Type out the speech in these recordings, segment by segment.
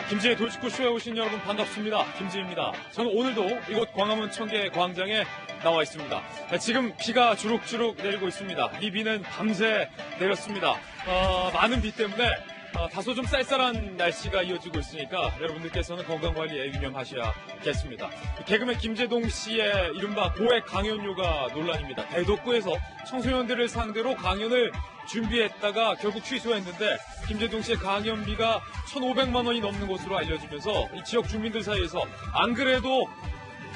김지의 돌직구쇼에 오신 여러분 반갑습니다. 김지입니다. 저는 오늘도 이곳 광화문 청계 광장에 나와 있습니다. 지금 비가 주룩주룩 내리고 있습니다. 이 비는 밤새 내렸습니다. 많은 비 때문에 다소 좀 쌀쌀한 날씨가 이어지고 있으니까 여러분들께서는 건강관리에 유념하셔야겠습니다. 개그맨 김재동 씨의 이른바 고액 강연료가 논란입니다. 대덕구에서 청소년들을 상대로 강연을 준비했다가 결국 취소했는데 김재동 씨의 강연비가 1,500만 원이 넘는 것으로 알려지면서 이 지역 주민들 사이에서 안 그래도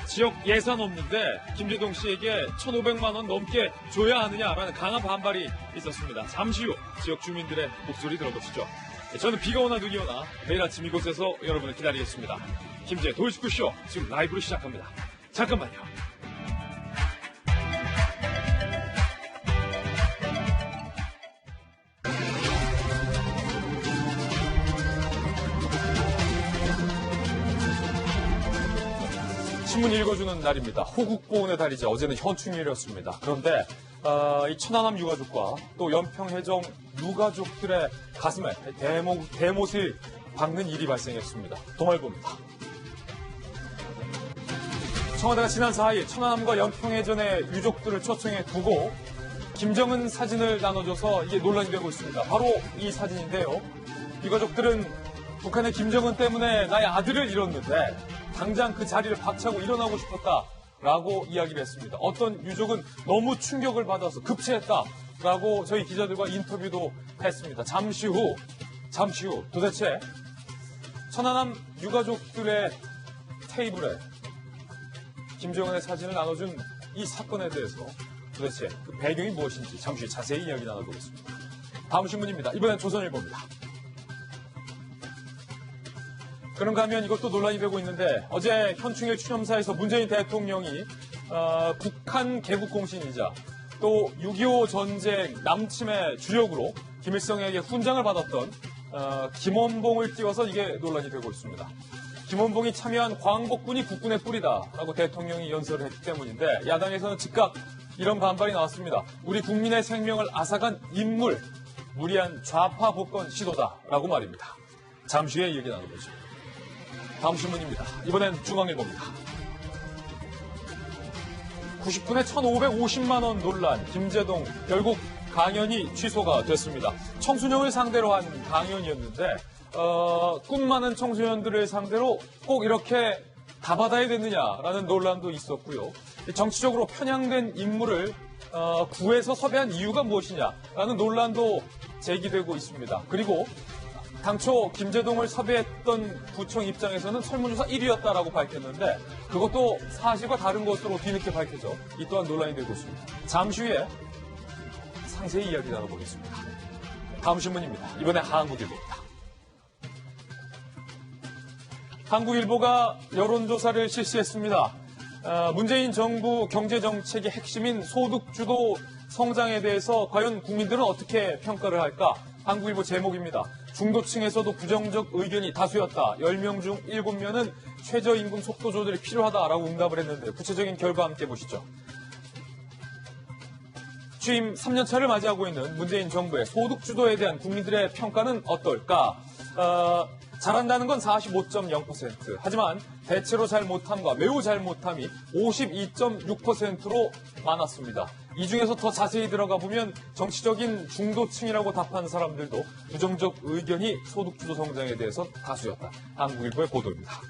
지역 예산 없는데 김재동 씨에게 1,500만 원 넘게 줘야 하느냐라는 강한 반발이 있었습니다. 잠시 후 지역 주민들의 목소리 들어보시죠. 저는 비가 오나 눈이 오나 매일 아침 이곳에서 여러분을 기다리겠습니다. 김지의 돌직구쇼 지금 라이브로 시작합니다. 잠깐만요. 신문 읽어주는 날입니다. 호국보훈의 달이죠. 어제는 현충일이었습니다. 그런데 이 천안함 유가족과 또 연평해정 유가족들의 가슴에 대못을 박는 일이 발생했습니다. 동아일보입니다. 청와대가 지난 4일 천안함과 연평해전의 유족들을 초청해 두고 김정은 사진을 나눠줘서 이게 논란이 되고 있습니다. 바로 이 사진인데요. 유가족들은 북한의 김정은 때문에 나의 아들을 잃었는데 당장 그 자리를 박차고 일어나고 싶었다라고 이야기를 했습니다. 어떤 유족은 너무 충격을 받아서 급체했다라고 저희 기자들과 인터뷰도 했습니다. 잠시 후 도대체 천안함 유가족들의 테이블에 김정은의 사진을 나눠준 이 사건에 대해서 도대체 그 배경이 무엇인지 잠시 후에 자세히 이야기 나눠보겠습니다. 다음 신문입니다. 이번엔 조선일보입니다. 그런가 하면 이것도 논란이 되고 있는데 어제 현충일 추념사에서 문재인 대통령이 북한 개국 공신이자 또 6.25 전쟁 남침의 주역으로 김일성에게 훈장을 받았던 김원봉을 띄워서 이게 논란이 되고 있습니다. 김원봉이 참여한 광복군이 국군의 뿌리다라고 대통령이 연설을 했기 때문인데 야당에서는 즉각 이런 반발이 나왔습니다. 우리 국민의 생명을 앗아간 인물, 무리한 좌파 복권 시도다라고 말입니다. 잠시 후에 얘기 나눠보죠. 다음 신문입니다. 이번엔 중앙일보입니다. 90분에 1,550만 원 논란, 김재동 결국 강연이 취소가 됐습니다. 청소년을 상대로 한 강연이었는데 꿈 많은 청소년들을 상대로 꼭 이렇게 다 받아야 되느냐라는 논란도 있었고요. 정치적으로 편향된 인물을 구에서 섭외한 이유가 무엇이냐라는 논란도 제기되고 있습니다. 그리고 당초 김재동을 섭외했던 구청 입장에서는 설문조사 1위였다라고 밝혔는데 그것도 사실과 다른 것으로 뒤늦게 밝혀져 이 또한 논란이 되고 있습니다. 잠시 후에 상세히 이야기 나눠보겠습니다. 다음 신문입니다. 이번에 한국일보입니다. 한국일보가 여론조사를 실시했습니다. 문재인 정부 경제정책의 핵심인 소득주도 성장에 대해서 과연 국민들은 어떻게 평가를 할까? 한국일보 제목입니다. 중도층에서도 부정적 의견이 다수였다. 10명 중 7명은 최저임금 속도 조절이 필요하다라고 응답을 했는데 구체적인 결과 함께 보시죠. 취임 3년차를 맞이하고 있는 문재인 정부의 소득 주도에 대한 국민들의 평가는 어떨까? 잘한다는 건 45.0%. 하지만 대체로 잘 못함과 매우 잘 못함이 52.6%로 많았습니다. 이 중에서 더 자세히 들어가 보면 정치적인 중도층이라고 답한 사람들도 부정적 의견이 소득주도 성장에 대해서 다수였다. 한국일보의 보도입니다.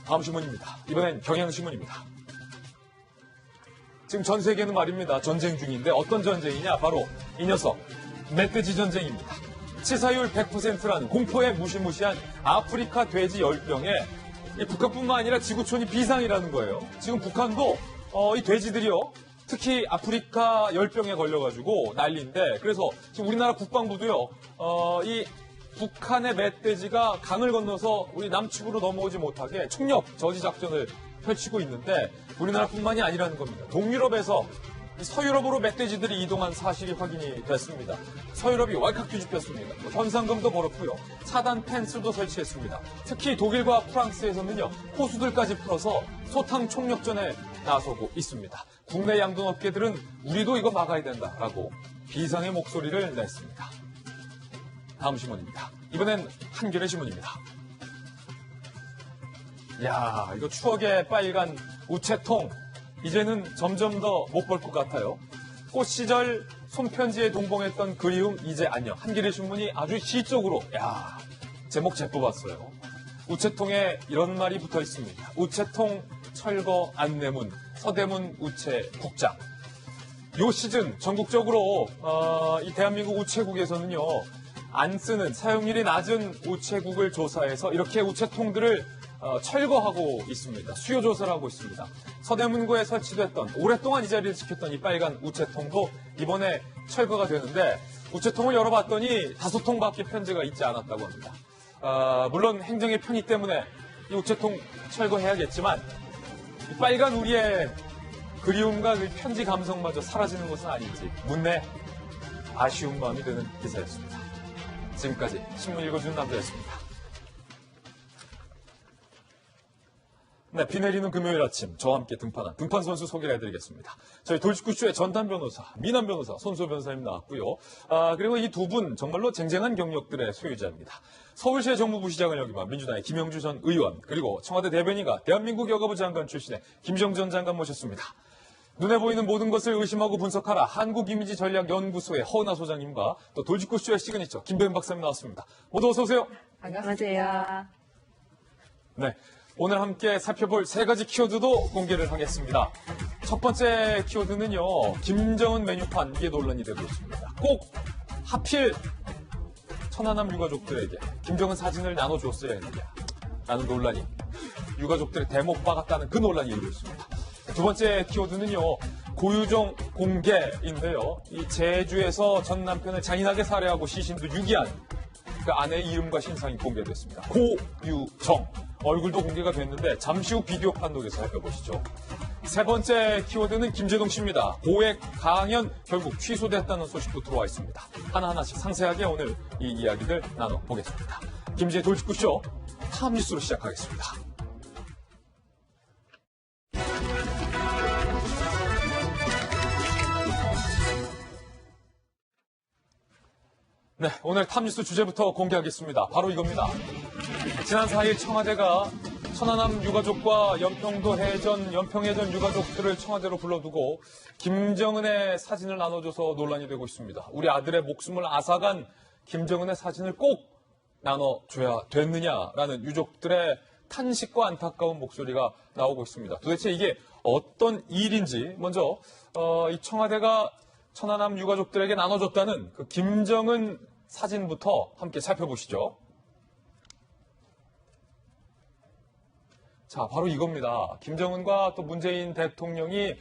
다음 신문입니다. 이번엔 경향신문입니다. 지금 전 세계는 말입니다. 전쟁 중인데 어떤 전쟁이냐? 바로 이 녀석, 멧돼지 전쟁입니다. 치사율 100%라는 공포에 무시무시한 아프리카 돼지 열병에 북한뿐만 아니라 지구촌이 비상이라는 거예요. 지금 북한도 이 돼지들이요. 특히 아프리카 열병에 걸려가지고 난리인데 그래서 지금 우리나라 국방부도요. 이 북한의 멧돼지가 강을 건너서 우리 남측으로 넘어오지 못하게 총력 저지 작전을 펼치고 있는데 우리나라뿐만이 아니라는 겁니다. 동유럽에서 서유럽으로 멧돼지들이 이동한 사실이 확인이 됐습니다. 서유럽이 왈칵 뒤집혔습니다. 현상금도 벌었고요. 차단 펜스도 설치했습니다. 특히 독일과 프랑스에서는요. 호수들까지 풀어서 소탕 총력전에 나서고 있습니다. 국내 양돈업계들은 우리도 이거 막아야 된다라고 비상의 목소리를 냈습니다. 다음 신문입니다. 이번엔 한겨레 신문입니다. 이야, 이거 추억의 빨간 우체통. 이제는 점점 더 못 볼 것 같아요. 꽃 시절 손편지에 동봉했던 그리움 이제 안녕. 한겨레 신문이 아주 시적으로 제목 잘 뽑았어요. 우체통에 이런 말이 붙어 있습니다. 우체통 철거 안내문 서대문 우체 국장. 요 시즌 전국적으로 이 대한민국 우체국에서는요 안 쓰는 사용률이 낮은 우체국을 조사해서 이렇게 우체통들을 철거하고 있습니다. 수요 조사를 하고 있습니다. 서대문구에 설치됐던 오랫동안 이 자리를 지켰던 이 빨간 우체통도 이번에 철거가 되는데 우체통을 열어봤더니 5통밖에 편지가 있지 않았다고 합니다. 물론 행정의 편의 때문에 이 우체통 철거해야겠지만 이 빨간 우리의 그리움과 그 편지 감성마저 사라지는 것은 아닌지 문내 아쉬운 마음이 드는 기사였습니다. 지금까지 신문 읽어주는 남자였습니다. 네, 비 내리는 금요일 아침 저와 함께 등판한 등판 선수 소개를 해드리겠습니다. 저희 돌직구쇼의 전담 변호사, 미남 변호사, 손소 변호사님 나왔고요. 그리고 이 두 분 정말로 쟁쟁한 경력들의 소유자입니다. 서울시의 정무부시장을 역임한 민주당의 김영주 전 의원, 그리고 청와대 대변인과 대한민국 여가부 장관 출신의 김정 전 장관 모셨습니다. 눈에 보이는 모든 것을 의심하고 분석하라 한국이미지전략연구소의 허은하 소장님과 또 돌직구쇼의 시그니처 김배은 박사님 나왔습니다. 모두 어서 오세요. 안녕하세요. 네. 오늘 함께 살펴볼 3가지 키워드도 공개를 하겠습니다. 첫 번째 키워드는요, 김정은 메뉴판, 이게 논란이 되고 있습니다. 꼭 하필 천안함 유가족들에게 김정은 사진을 나눠줬어야 했느냐 라는 논란이, 유가족들의 대목 박았다는 그 논란이 일고 있습니다. 두 번째 키워드는요, 고유정 공개인데요. 이 제주에서 전 남편을 잔인하게 살해하고 시신도 유기한 그 아내의 이름과 신상이 공개됐습니다. 고유정. 얼굴도 공개가 됐는데 잠시 후 비디오 판독에서 살펴보시죠. 세 번째 키워드는 김재동 씨입니다. 고액 강연 결국 취소됐다는 소식도 들어와 있습니다. 하나하나씩 상세하게 오늘 이 이야기들 나눠보겠습니다. 김재의 돌직구쇼 탑뉴스로 시작하겠습니다. 네, 오늘 탑뉴스 주제부터 공개하겠습니다. 바로 이겁니다. 지난 4일 청와대가 천안함 유가족과 연평도 해전, 연평해전 유가족들을 청와대로 불러두고 김정은의 사진을 나눠줘서 논란이 되고 있습니다. 우리 아들의 목숨을 앗아간 김정은의 사진을 꼭 나눠줘야 됐느냐라는 유족들의 탄식과 안타까운 목소리가 나오고 있습니다. 도대체 이게 어떤 일인지 먼저 이 청와대가 천안함 유가족들에게 나눠줬다는 그 김정은 사진부터 함께 살펴보시죠. 자, 바로 이겁니다. 김정은과 또 문재인 대통령이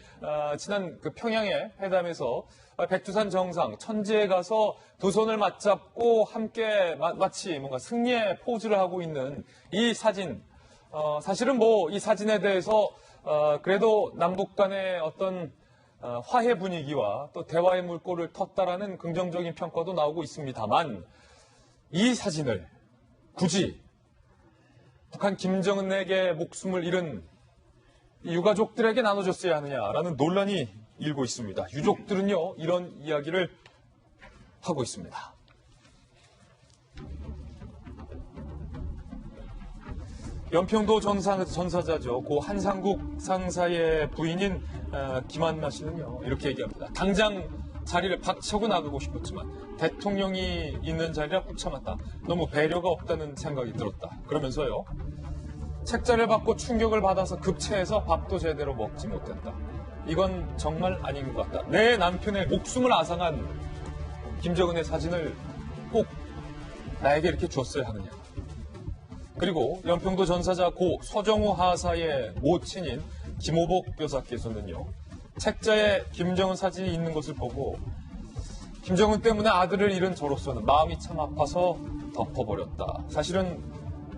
지난 그 평양의 회담에서 백두산 정상 천지에 가서 두 손을 맞잡고 함께 마치 뭔가 승리의 포즈를 하고 있는 이 사진. 사실은 뭐 이 사진에 대해서 그래도 남북 간의 어떤 화해 분위기와 또 대화의 물꼬를 텄다라는 긍정적인 평가도 나오고 있습니다만 이 사진을 굳이 북한 김정은에게 목숨을 잃은 유가족들에게 나눠줬어야 하느냐라는 논란이 일고 있습니다. 유족들은요, 이런 이야기를 하고 있습니다. 연평도 전사자죠. 고 한상국 상사의 부인인 김한나 씨는요, 이렇게 얘기합니다. 당장 자리를 박차고 나가고 싶었지만 대통령이 있는 자리라 꾹 참았다. 너무 배려가 없다는 생각이 들었다. 그러면서요, 책자를 받고 충격을 받아서 급체해서 밥도 제대로 먹지 못했다. 이건 정말 아닌 것 같다. 내 남편의 목숨을 앗아간 김정은의 사진을 꼭 나에게 이렇게 줬어야 하느냐. 그리고 연평도 전사자 고 서정우 하사의 모친인 김호복 여사께서는요, 책자에 김정은 사진이 있는 것을 보고 김정은 때문에 아들을 잃은 저로서는 마음이 참 아파서 덮어버렸다. 사실은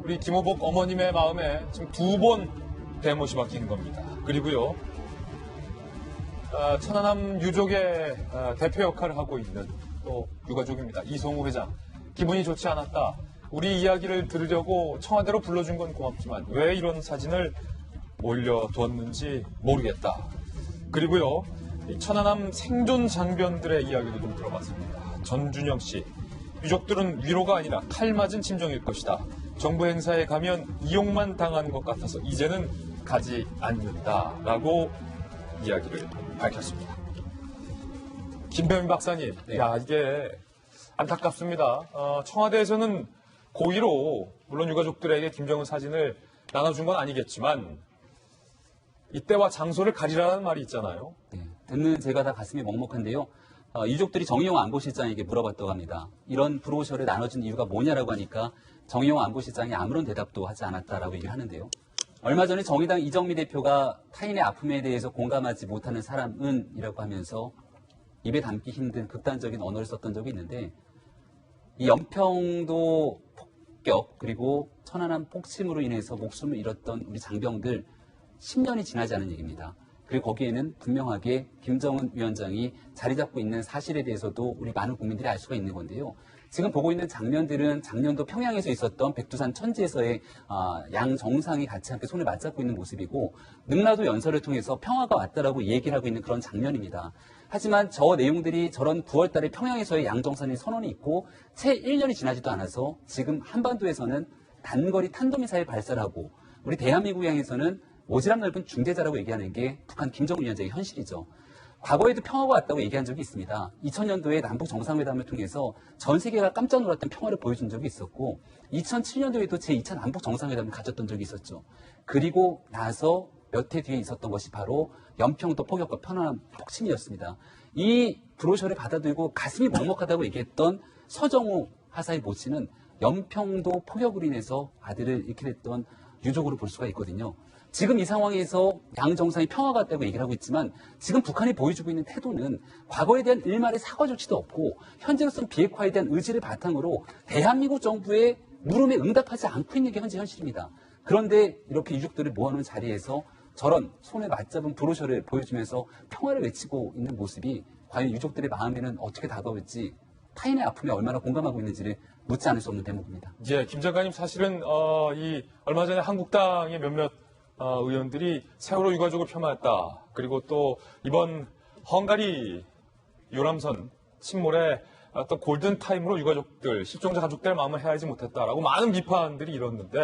우리 김호복 어머님의 마음에 지금 2번 대못이 박힌 겁니다. 그리고요, 천안함 유족의 대표 역할을 하고 있는 또 유가족입니다. 이성우 회장. 기분이 좋지 않았다. 우리 이야기를 들으려고 청와대로 불러준 건 고맙지만 왜 이런 사진을 올려두었는지 모르겠다. 그리고요, 이 천안함 생존 장병들의 이야기도 좀 들어봤습니다. 전준영 씨, 유족들은 위로가 아니라 칼 맞은 심정일 것이다. 정부 행사에 가면 이용만 당하는 것 같아서 이제는 가지 않는다라고 이야기를 밝혔습니다. 김병민 박사님, 네. 야 이게 안타깝습니다. 청와대에서는 고의로 물론 유가족들에게 김정은 사진을 나눠준 건 아니겠지만 이때와 장소를 가리라는 말이 있잖아요. 네, 듣는 제가 다 가슴이 먹먹한데요. 유족들이 정의용 안보실장에게 물어봤다고 합니다. 이런 브로셔를 나눠준 이유가 뭐냐라고 하니까 정의용 안보실장이 아무런 대답도 하지 않았다라고 얘기를 하는데요. 얼마 전에 정의당 이정미 대표가 타인의 아픔에 대해서 공감하지 못하는 사람은 이라고 하면서 입에 담기 힘든 극단적인 언어를 썼던 적이 있는데 이 연평도 폭격 그리고 천안함 폭침으로 인해서 목숨을 잃었던 우리 장병들 10년이 지나지 않은 얘기입니다. 그리고 거기에는 분명하게 김정은 위원장이 자리 잡고 있는 사실에 대해서도 우리 많은 국민들이 알 수가 있는 건데요. 지금 보고 있는 장면들은 작년도 평양에서 있었던 백두산 천지에서의 양 정상이 같이 함께 손을 맞잡고 있는 모습이고 능라도 연설을 통해서 평화가 왔다라고 얘기를 하고 있는 그런 장면입니다. 하지만 저 내용들이 저런 9월 달에 평양에서의 양 정상의 선언이 있고 채 1년이 지나지도 않아서 지금 한반도에서는 단거리 탄도미사일 발사를 하고 우리 대한민국 향해서는 오지랖 넓은 중대자라고 얘기하는 게 북한 김정은 위원장의 현실이죠. 과거에도 평화가 왔다고 얘기한 적이 있습니다. 2000년도에 남북 정상회담을 통해서 전 세계가 깜짝 놀랐던 평화를 보여준 적이 있었고 2007년도에도 제2차 남북 정상회담을 가졌던 적이 있었죠. 그리고 나서 몇 해 뒤에 있었던 것이 바로 연평도 폭격과 편안함 폭침이었습니다. 이 브로셔를 받아들고 가슴이 먹먹하다고 얘기했던 서정우 하사의 모친은 연평도 폭격으로 인해서 아들을 잃게 됐던 유족으로 볼 수가 있거든요. 지금 이 상황에서 양 정상이 평화가 왔다고 얘기를 하고 있지만 지금 북한이 보여주고 있는 태도는 과거에 대한 일말의 사과 조치도 없고 현재로서는 비핵화에 대한 의지를 바탕으로 대한민국 정부의 물음에 응답하지 않고 있는 게 현재 현실입니다. 그런데 이렇게 유족들을 모아놓은 자리에서 저런 손에 맞잡은 브로셔를 보여주면서 평화를 외치고 있는 모습이 과연 유족들의 마음에는 어떻게 다가올지 타인의 아픔에 얼마나 공감하고 있는지를 묻지 않을 수 없는 대목입니다. 예, 김 장관님 사실은 얼마 전에 한국당의 몇몇 의원들이 세월호 유가족을 폄하했다. 그리고 또 이번 헝가리 요람선 침몰에 어떤 골든타임으로 유가족들, 실종자 가족들 마음을 헤아리지 못했다라고 많은 비판들이 일었는데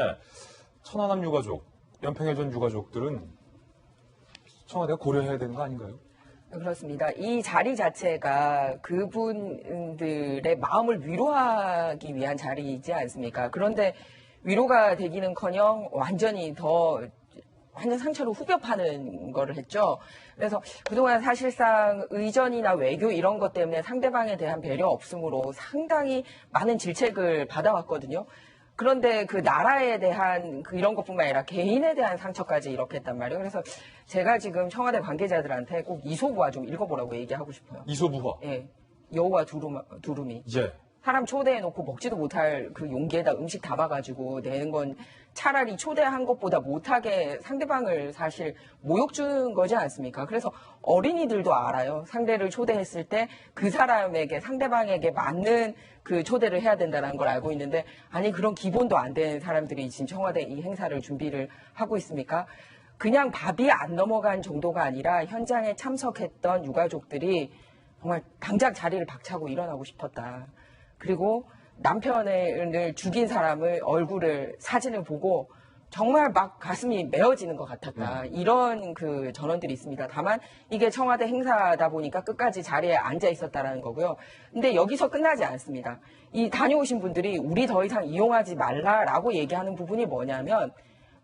천안함 유가족, 연평해전 유가족들은 청와대가 고려해야 되는 거 아닌가요? 그렇습니다. 이 자리 자체가 그분들의 마음을 위로하기 위한 자리이지 않습니까? 그런데 위로가 되기는커녕 완전 상처로 후벼 파는 거를 했죠. 그래서 그동안 사실상 의전이나 외교 이런 것 때문에 상대방에 대한 배려 없음으로 상당히 많은 질책을 받아왔거든요. 그런데 그 나라에 대한 이런 것뿐만 아니라 개인에 대한 상처까지 이렇게 했단 말이에요. 그래서 제가 지금 청와대 관계자들한테 꼭 이소부화 좀 읽어보라고 얘기하고 싶어요. 이소부화? 예. 여우와 두루미. 예. 사람 초대해놓고 먹지도 못할 그 용기에다 음식 담아가지고 내는 건 차라리 초대한 것보다 못하게 상대방을 사실 모욕 주는 거지 않습니까? 그래서 어린이들도 알아요. 상대를 초대했을 때 그 사람에게, 상대방에게 맞는 그 초대를 해야 된다는 걸 알고 있는데, 아니, 그런 기본도 안 된 사람들이 지금 청와대 이 행사를 준비를 하고 있습니까? 그냥 밥이 안 넘어간 정도가 아니라 현장에 참석했던 유가족들이 정말 당장 자리를 박차고 일어나고 싶었다. 그리고 남편을 죽인 사람을 사진을 보고 정말 막 가슴이 메어지는 것 같았다. 이런 그 전원들이 있습니다. 다만 이게 청와대 행사다 보니까 끝까지 자리에 앉아 있었다라는 거고요. 근데 여기서 끝나지 않습니다. 이 다녀오신 분들이 우리 더 이상 이용하지 말라라고 얘기하는 부분이 뭐냐면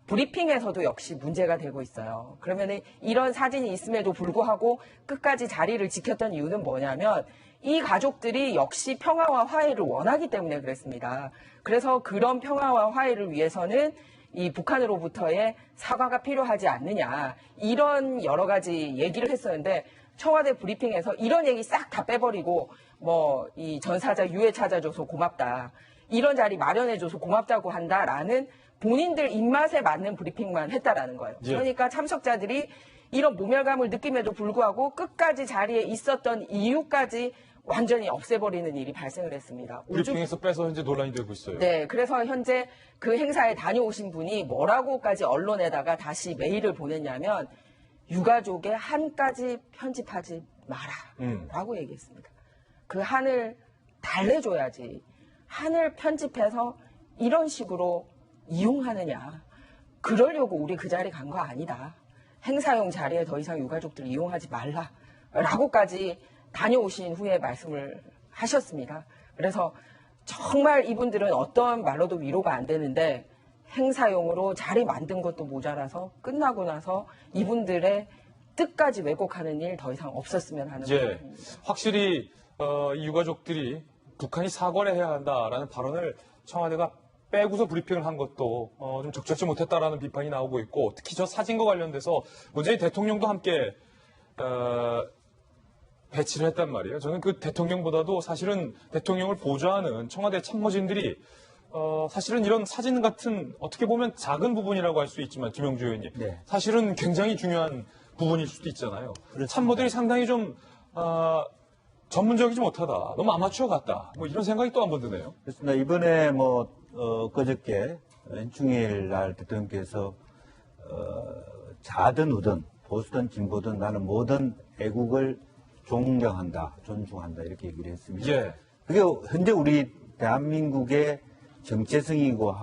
브리핑에서도 역시 문제가 되고 있어요. 그러면은 이런 사진이 있음에도 불구하고 끝까지 자리를 지켰던 이유는 뭐냐면 이 가족들이 역시 평화와 화해를 원하기 때문에 그랬습니다. 그래서 그런 평화와 화해를 위해서는 이 북한으로부터의 사과가 필요하지 않느냐, 이런 여러 가지 얘기를 했었는데 청와대 브리핑에서 이런 얘기 싹 다 빼버리고 이 전사자 유해 찾아줘서 고맙다, 이런 자리 마련해줘서 고맙다고 한다라는 본인들 입맛에 맞는 브리핑만 했다라는 거예요. 예. 그러니까 참석자들이 이런 모멸감을 느낌에도 불구하고 끝까지 자리에 있었던 이유까지 완전히 없애버리는 일이 발생을 했습니다. 브리핑에서 빼서 현재 논란이 되고 있어요. 네, 그래서 현재 그 행사에 다녀오신 분이 뭐라고까지 언론에다가 다시 메일을 보냈냐면 유가족의 한까지 편집하지 마라 라고 얘기했습니다. 그 한을 달래줘야지. 한을 편집해서 이런 식으로 이용하느냐. 그러려고 우리 그 자리 간 거 아니다. 행사용 자리에 더 이상 유가족들 이용하지 말라. 라고까지 다녀오신 후에 말씀을 하셨습니다. 그래서 정말 이분들은 어떠한 말로도 위로가 안 되는데 행사용으로 자리 만든 것도 모자라서 끝나고 나서 이분들의 뜻까지 왜곡하는 일 더 이상 없었으면 하는 바람입니다. 확실히 이 유가족들이 북한이 사과를 해야 한다라는 발언을 청와대가 빼고서 브리핑을 한 것도 좀 적절치 못했다라는 비판이 나오고 있고, 특히 저 사진과 관련돼서 문재인 대통령도 함께 배치를 했단 말이에요. 저는 그 대통령보다도 사실은 대통령을 보좌하는 청와대 참모진들이 사실은 이런 사진 같은 어떻게 보면 작은 부분이라고 할 수 있지만 김영주 의원님, 네. 사실은 굉장히 중요한 부분일 수도 있잖아요. 그렇습니다. 참모들이 상당히 좀 전문적이지 못하다, 너무 아마추어 같다, 뭐 이런 생각이 또 한 번 드네요. 그렇습니다. 이번에 그저께 중일 날 대통령께서 자든 우든 보수든 진보든 나는 모든 애국을 존경한다, 존중한다 이렇게 얘기를 했습니다. 예. 그게 현재 우리 대한민국의 정체성이고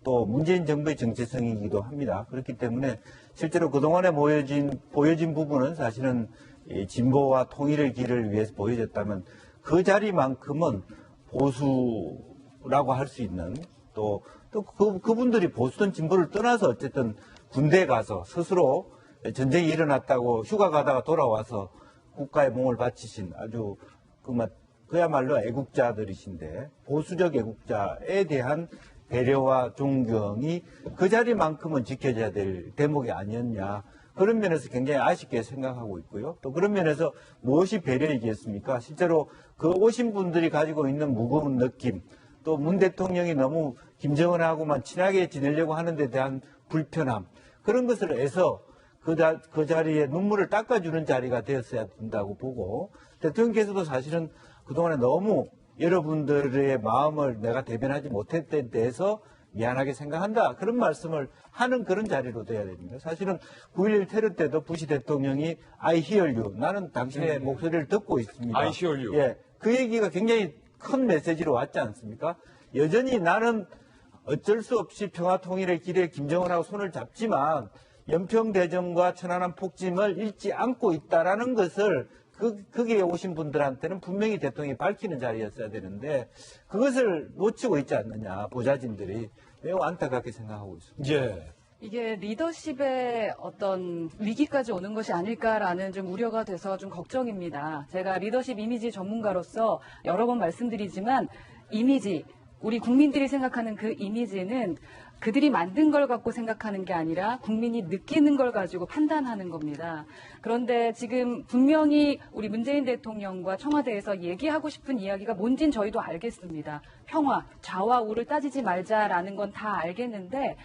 또 문재인 정부의 정체성이기도 합니다. 그렇기 때문에 실제로 그동안에 보여진 부분은 사실은 이 진보와 통일의 길을 위해서 보여졌다면 그 자리만큼은 보수라고 할 수 있는 또 그분들이 보수든 진보를 떠나서 어쨌든 군대에 가서 스스로 전쟁이 일어났다고 휴가 가다가 돌아와서 국가의 몸을 바치신 아주 그야말로 애국자들이신데 보수적 애국자에 대한 배려와 존경이 그 자리만큼은 지켜져야 될 대목이 아니었냐. 그런 면에서 굉장히 아쉽게 생각하고 있고요. 또 그런 면에서 무엇이 배려이겠습니까? 실제로 그 오신 분들이 가지고 있는 무거운 느낌, 또 문 대통령이 너무 김정은하고만 친하게 지내려고 하는 데 대한 불편함, 그런 것을 애서 그 자리에 눈물을 닦아주는 자리가 되었어야 된다고 보고, 대통령께서도 사실은 그동안에 너무 여러분들의 마음을 내가 대변하지 못했던 데 대해서 미안하게 생각한다, 그런 말씀을 하는 그런 자리로 돼야 됩니다. 사실은 9.11 테러 때도 부시 대통령이 I hear you, 나는 당신의 목소리를 듣고 있습니다. I hear you. 예, 그 얘기가 굉장히 큰 메시지로 왔지 않습니까? 여전히 나는 어쩔 수 없이 평화통일의 길에 김정은하고 손을 잡지만 연평대전과 천안함 폭짐을 잊지 않고 있다라는 것을 거기에 오신 분들한테는 분명히 대통령이 밝히는 자리였어야 되는데 그것을 놓치고 있지 않느냐, 보좌진들이. 매우 안타깝게 생각하고 있습니다. 예. 이게 리더십의 어떤 위기까지 오는 것이 아닐까라는 좀 우려가 돼서 좀 걱정입니다. 제가 리더십 이미지 전문가로서 여러 번 말씀드리지만 이미지, 우리 국민들이 생각하는 그 이미지는 그들이 만든 걸 갖고 생각하는 게 아니라 국민이 느끼는 걸 가지고 판단하는 겁니다. 그런데 지금 분명히 우리 문재인 대통령과 청와대에서 얘기하고 싶은 이야기가 뭔진 저희도 알겠습니다. 평화, 좌와 우를 따지지 말자라는 건 다 알겠는데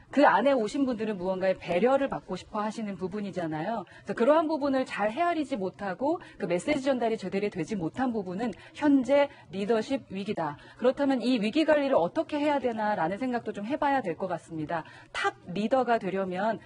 그 안에 오신 분들은 무언가의 배려를 받고 싶어 하시는 부분이잖아요. 그래서 그러한 부분을 잘 헤아리지 못하고 그 메시지 전달이 제대로 되지 못한 부분은 현재 리더십 위기다. 그렇다면 이 위기 관리를 어떻게 해야 되나라는 생각도 좀 해봐야 될 것 같습니다. 탑 리더가 되려면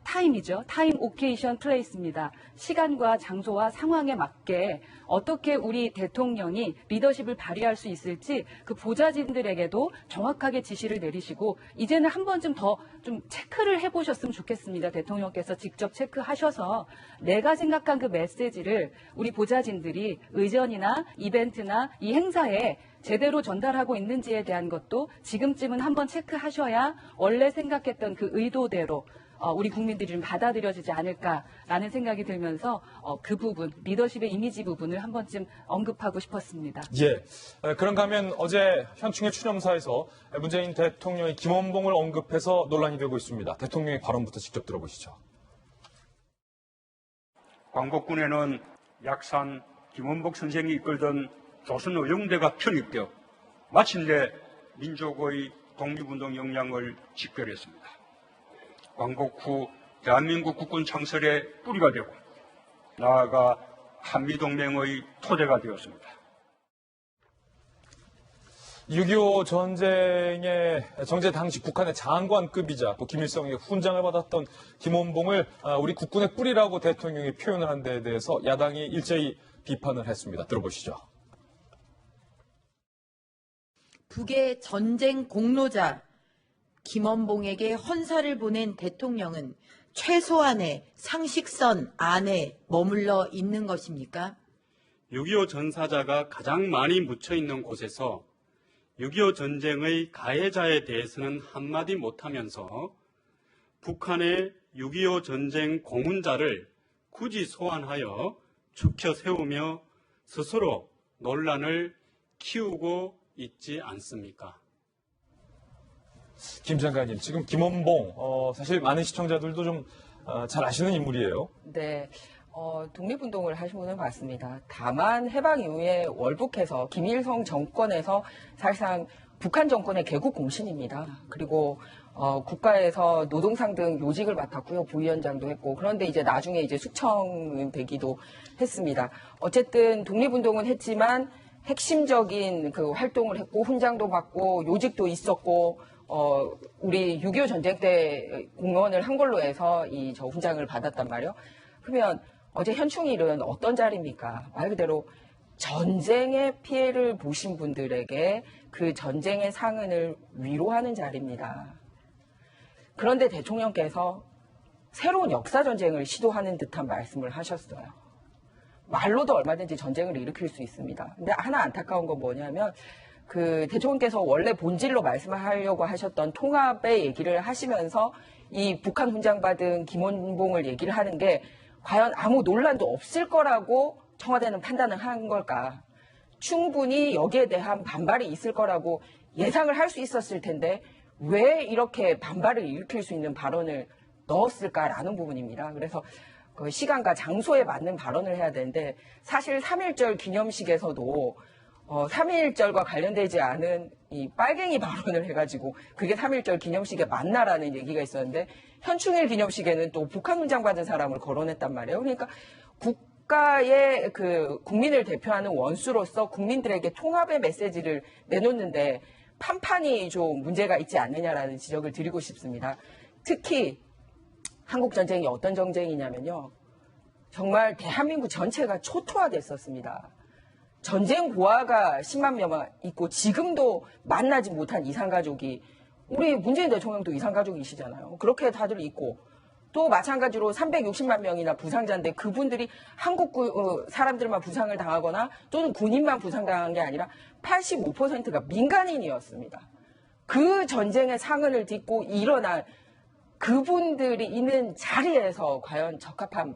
타임이죠. 타임, 오케이션, 플레이스입니다. 시간과 장소와 상황에 맞게 어떻게 우리 대통령이 리더십을 발휘할 수 있을지 그 보좌진들에게도 정확하게 지시를 내리시고 이제는 한 번쯤 더 좀 체크를 해보셨으면 좋겠습니다. 대통령께서 직접 체크하셔서 내가 생각한 그 메시지를 우리 보좌진들이 의전이나 이벤트나 이 행사에 제대로 전달하고 있는지에 대한 것도 지금쯤은 한번 체크하셔야 원래 생각했던 그 의도대로 우리 국민들이 좀 받아들여지지 않을까라는 생각이 들면서 그 부분, 리더십의 이미지 부분을 한 번쯤 언급하고 싶었습니다. 예. 그런가 하면 어제 현충일 추념사에서 문재인 대통령이 김원봉을 언급해서 논란이 되고 있습니다. 대통령의 발언부터 직접 들어보시죠. 광복군에는 약산 김원복 선생이 이끌던 조선의용대가 편입되어 마침내 민족의 독립운동 역량을 직결했습니다. 광복 후 대한민국 국군 창설의 뿌리가 되고 나아가 한미동맹의 토대가 되었습니다. 6.25 전쟁의 정제 당시 북한의 장관급이자 또 김일성에게 훈장을 받았던 김원봉을 우리 국군의 뿌리라고 대통령이 표현을 한 데에 대해서 야당이 일제히 비판을 했습니다. 들어보시죠. 북의 전쟁 공로자 김원봉에게 헌사를 보낸 대통령은 최소한의 상식선 안에 머물러 있는 것입니까? 6.25 전사자가 가장 많이 묻혀 있는 곳에서 6.25 전쟁의 가해자에 대해서는 한마디 못하면서 북한의 6.25 전쟁 공훈자를 굳이 소환하여 축혀 세우며 스스로 논란을 키우고 있지 않습니까? 김 장관님, 지금 김원봉, 사실 많은 시청자들도 좀 잘 아시는 인물이에요. 네. 독립운동을 하신 분은 맞습니다. 다만 해방 이후에 월북해서 김일성 정권에서 사실상 북한 정권의 개국 공신입니다. 그리고 국가에서 노동상 등 요직을 맡았고요. 부위원장도 했고, 그런데 이제 나중에 이제 숙청 되기도 했습니다. 어쨌든 독립운동은 했지만 핵심적인 그 활동을 했고, 훈장도 받고, 요직도 있었고, 우리 6.25 전쟁 때 공헌을 한 걸로 해서 저 훈장을 받았단 말이에요. 그러면 어제 현충일은 어떤 자리입니까? 말 그대로 전쟁의 피해를 보신 분들에게 그 전쟁의 상흔을 위로하는 자리입니다. 그런데 대통령께서 새로운 역사전쟁을 시도하는 듯한 말씀을 하셨어요. 말로도 얼마든지 전쟁을 일으킬 수 있습니다. 근데 하나 안타까운 건 뭐냐면 그 대통령께서 원래 본질로 말씀하려고 하셨던 통합의 얘기를 하시면서 이 북한 훈장 받은 김원봉을 얘기를 하는 게 과연 아무 논란도 없을 거라고 청와대는 판단을 한 걸까? 충분히 여기에 대한 반발이 있을 거라고 예상을 할 수 있었을 텐데 왜 이렇게 반발을 일으킬 수 있는 발언을 넣었을까라는 부분입니다. 그래서 그 시간과 장소에 맞는 발언을 해야 되는데 사실 3.1절 기념식에서도 3.1절과 관련되지 않은 이 빨갱이 발언을 해가지고 그게 3.1절 기념식에 맞나라는 얘기가 있었는데 현충일 기념식에는 또 북한 훈장 받은 사람을 거론했단 말이에요. 그러니까 국가의 그 국민을 대표하는 원수로서 국민들에게 통합의 메시지를 내놓는데 판판이 좀 문제가 있지 않느냐라는 지적을 드리고 싶습니다. 특히 한국 전쟁이 어떤 전쟁이냐면요. 정말 대한민국 전체가 초토화됐었습니다. 전쟁 고아가 10만 명 있고 지금도 만나지 못한 이산가족이 우리 문재인 대통령도 이산가족이시잖아요. 그렇게 다들 있고 또 마찬가지로 360만 명이나 부상자인데 그분들이 한국 사람들만 부상을 당하거나 또는 군인만 부상당한 게 아니라 85%가 민간인이었습니다. 그 전쟁의 상흔을 딛고 일어난 그분들이 있는 자리에서 과연 적합한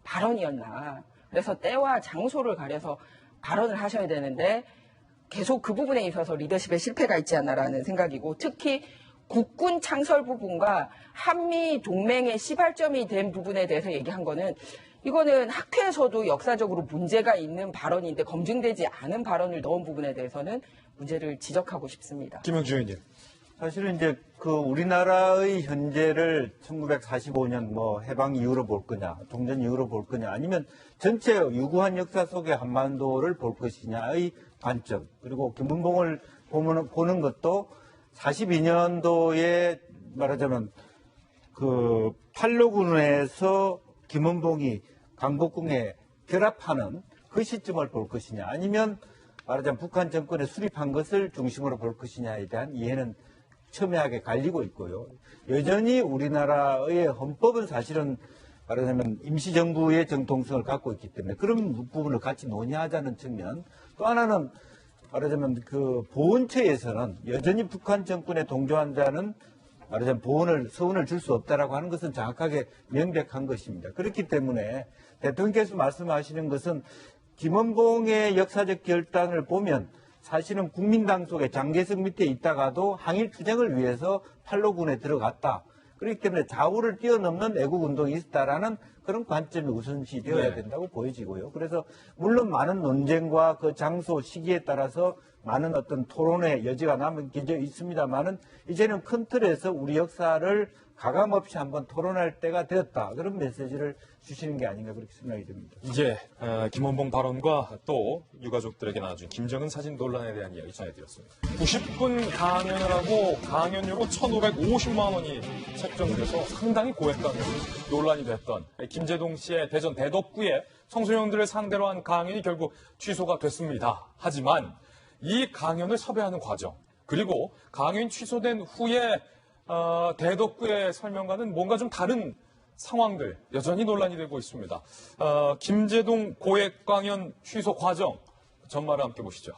발언이었나. 그래서 때와 장소를 가려서 발언을 하셔야 되는데 계속 그 부분에 있어서 리더십에 실패가 있지 않나라는 생각이고 특히 국군 창설 부분과 한미 동맹의 시발점이 된 부분에 대해서 얘기한 거는 이거는 학회에서도 역사적으로 문제가 있는 발언인데 검증되지 않은 발언을 넣은 부분에 대해서는 문제를 지적하고 싶습니다. 김영주 의원님. 사실은 이제 그 우리나라의 현재를 1945년 뭐 해방 이후로 볼 거냐, 종전 이후로 볼 거냐, 아니면 전체 유구한 역사 속의 한반도를 볼 것이냐의 관점, 그리고 김원봉을 보는 것도 42년도에 말하자면 그 팔로군에서 김원봉이 강복궁에 결합하는 그 시점을 볼 것이냐, 아니면 말하자면 북한 정권에 수립한 것을 중심으로 볼 것이냐에 대한 이해는 첨예하게 갈리고 있고요. 여전히 우리나라의 헌법은 사실은 말하자면 임시정부의 정통성을 갖고 있기 때문에 그런 부분을 같이 논의하자는 측면, 또 하나는 말하자면 그 보훈처에서는 여전히 북한 정권에 동조한 자는 말하자면 서운을 줄 수 없다라고 하는 것은 정확하게 명백한 것입니다. 그렇기 때문에 대통령께서 말씀하시는 것은 김원봉의 역사적 결단을 보면 사실은 국민당 속에 장개석 밑에 있다가도 항일 투쟁을 위해서 팔로군에 들어갔다. 그렇기 때문에 좌우를 뛰어넘는 애국운동이 있었다라는 그런 관점이 우선시 되어야 된다고 보여지고요. 그래서 물론 많은 논쟁과 그 장소, 시기에 따라서 많은 어떤 토론의 여지가 남겨져 있습니다만은 이제는 큰 틀에서 우리 역사를 가감없이 한번 토론할 때가 되었다. 그런 메시지를 주시는 게 아닌가 그렇게 생각이 듭니다. 이제 김원봉 발언과 또 유가족들에게 나눠준 김정은 사진 논란에 대한 이야기 전해드렸습니다. 90분 강연을 하고 강연료로 1,550만 원이 책정돼서 상당히 고했던 논란이 됐던 김재동 씨의 대전 대덕구의 청소년들을 상대로 한 강연이 결국 취소가 됐습니다. 하지만 이 강연을 섭외하는 과정, 그리고 강연이 취소된 후에 대덕구의 설명과는 뭔가 좀 다른 상황들 여전히 논란이 되고 있습니다. 김제동 고액 강연 취소 과정 전말을 함께 보시죠.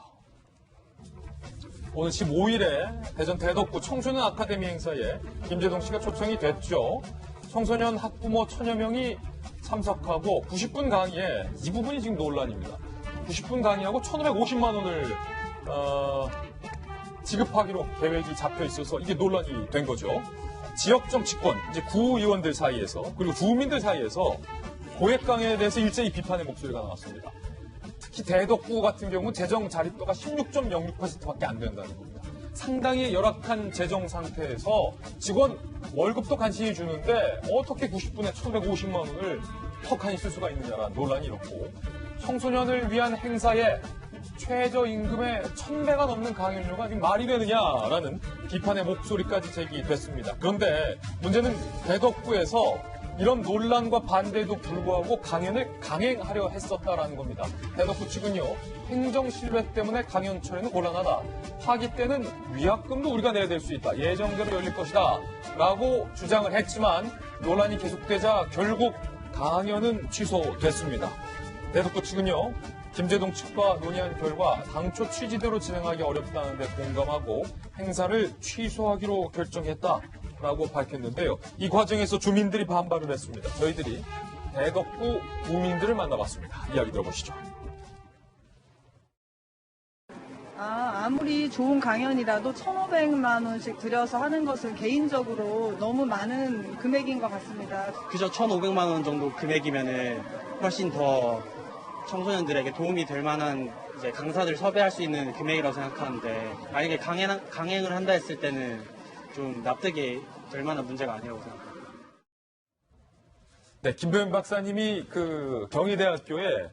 오늘 15일에 대전 대덕구 청소년 아카데미 행사에 김제동 씨가 초청이 됐죠. 청소년 학부모 1000여 명이 참석하고 90분 강의에 이 부분이 지금 논란입니다. 90분 강의하고 1,550만 원을 지급하기로 계획이 잡혀 있어서 이게 논란이 된 거죠. 지역 정치권, 이제 구의원들 사이에서 그리고 주민들 사이에서 고액 강의에 대해서 일제히 비판의 목소리가 나왔습니다. 특히 대덕구 같은 경우 재정 자립도가 16.06%밖에 안 된다는 겁니다. 상당히 열악한 재정 상태에서 직원 월급도 간신히 주는데 어떻게 90분에 1,150만 원을 턱하니 쓸 수가 있느냐라는 논란이 일었고, 청소년을 위한 행사에 최저임금의 1,000배가 넘는 강연료가 지금 말이 되느냐라는 비판의 목소리까지 제기됐습니다. 그런데 문제는 대덕구에서 이런 논란과 반대에도 불구하고 강연을 강행하려 했었다라는 겁니다. 대덕구 측은요, 행정 실패 때문에 강연 철회는 곤란하다. 파기 때는 위약금도 우리가 내야 될 수 있다. 예정대로 열릴 것이다. 라고 주장을 했지만 논란이 계속되자 결국 강연은 취소됐습니다. 대덕구 측은요, 김제동 측과 논의한 결과 당초 취지대로 진행하기 어렵다는 데 공감하고 행사를 취소하기로 결정했다라고 밝혔는데요. 이 과정에서 주민들이 반발을 했습니다. 저희들이 대덕구 구민들을 만나봤습니다. 이야기 들어보시죠. 아무리 좋은 강연이라도 1,500만 원씩 들여서 하는 것은 개인적으로 너무 많은 금액인 것 같습니다. 그저 1,500만 원 정도 금액이면은 훨씬 더 청소년들에게 도움이 될 만한 이제 강사들 섭외할 수 있는 금액이라고 생각하는데, 만약에 강행을 한다 했을 때는 좀 납득이 될 만한 문제가 아니라고 생각합니다. 네, 김도현 박사님이 경희대학교에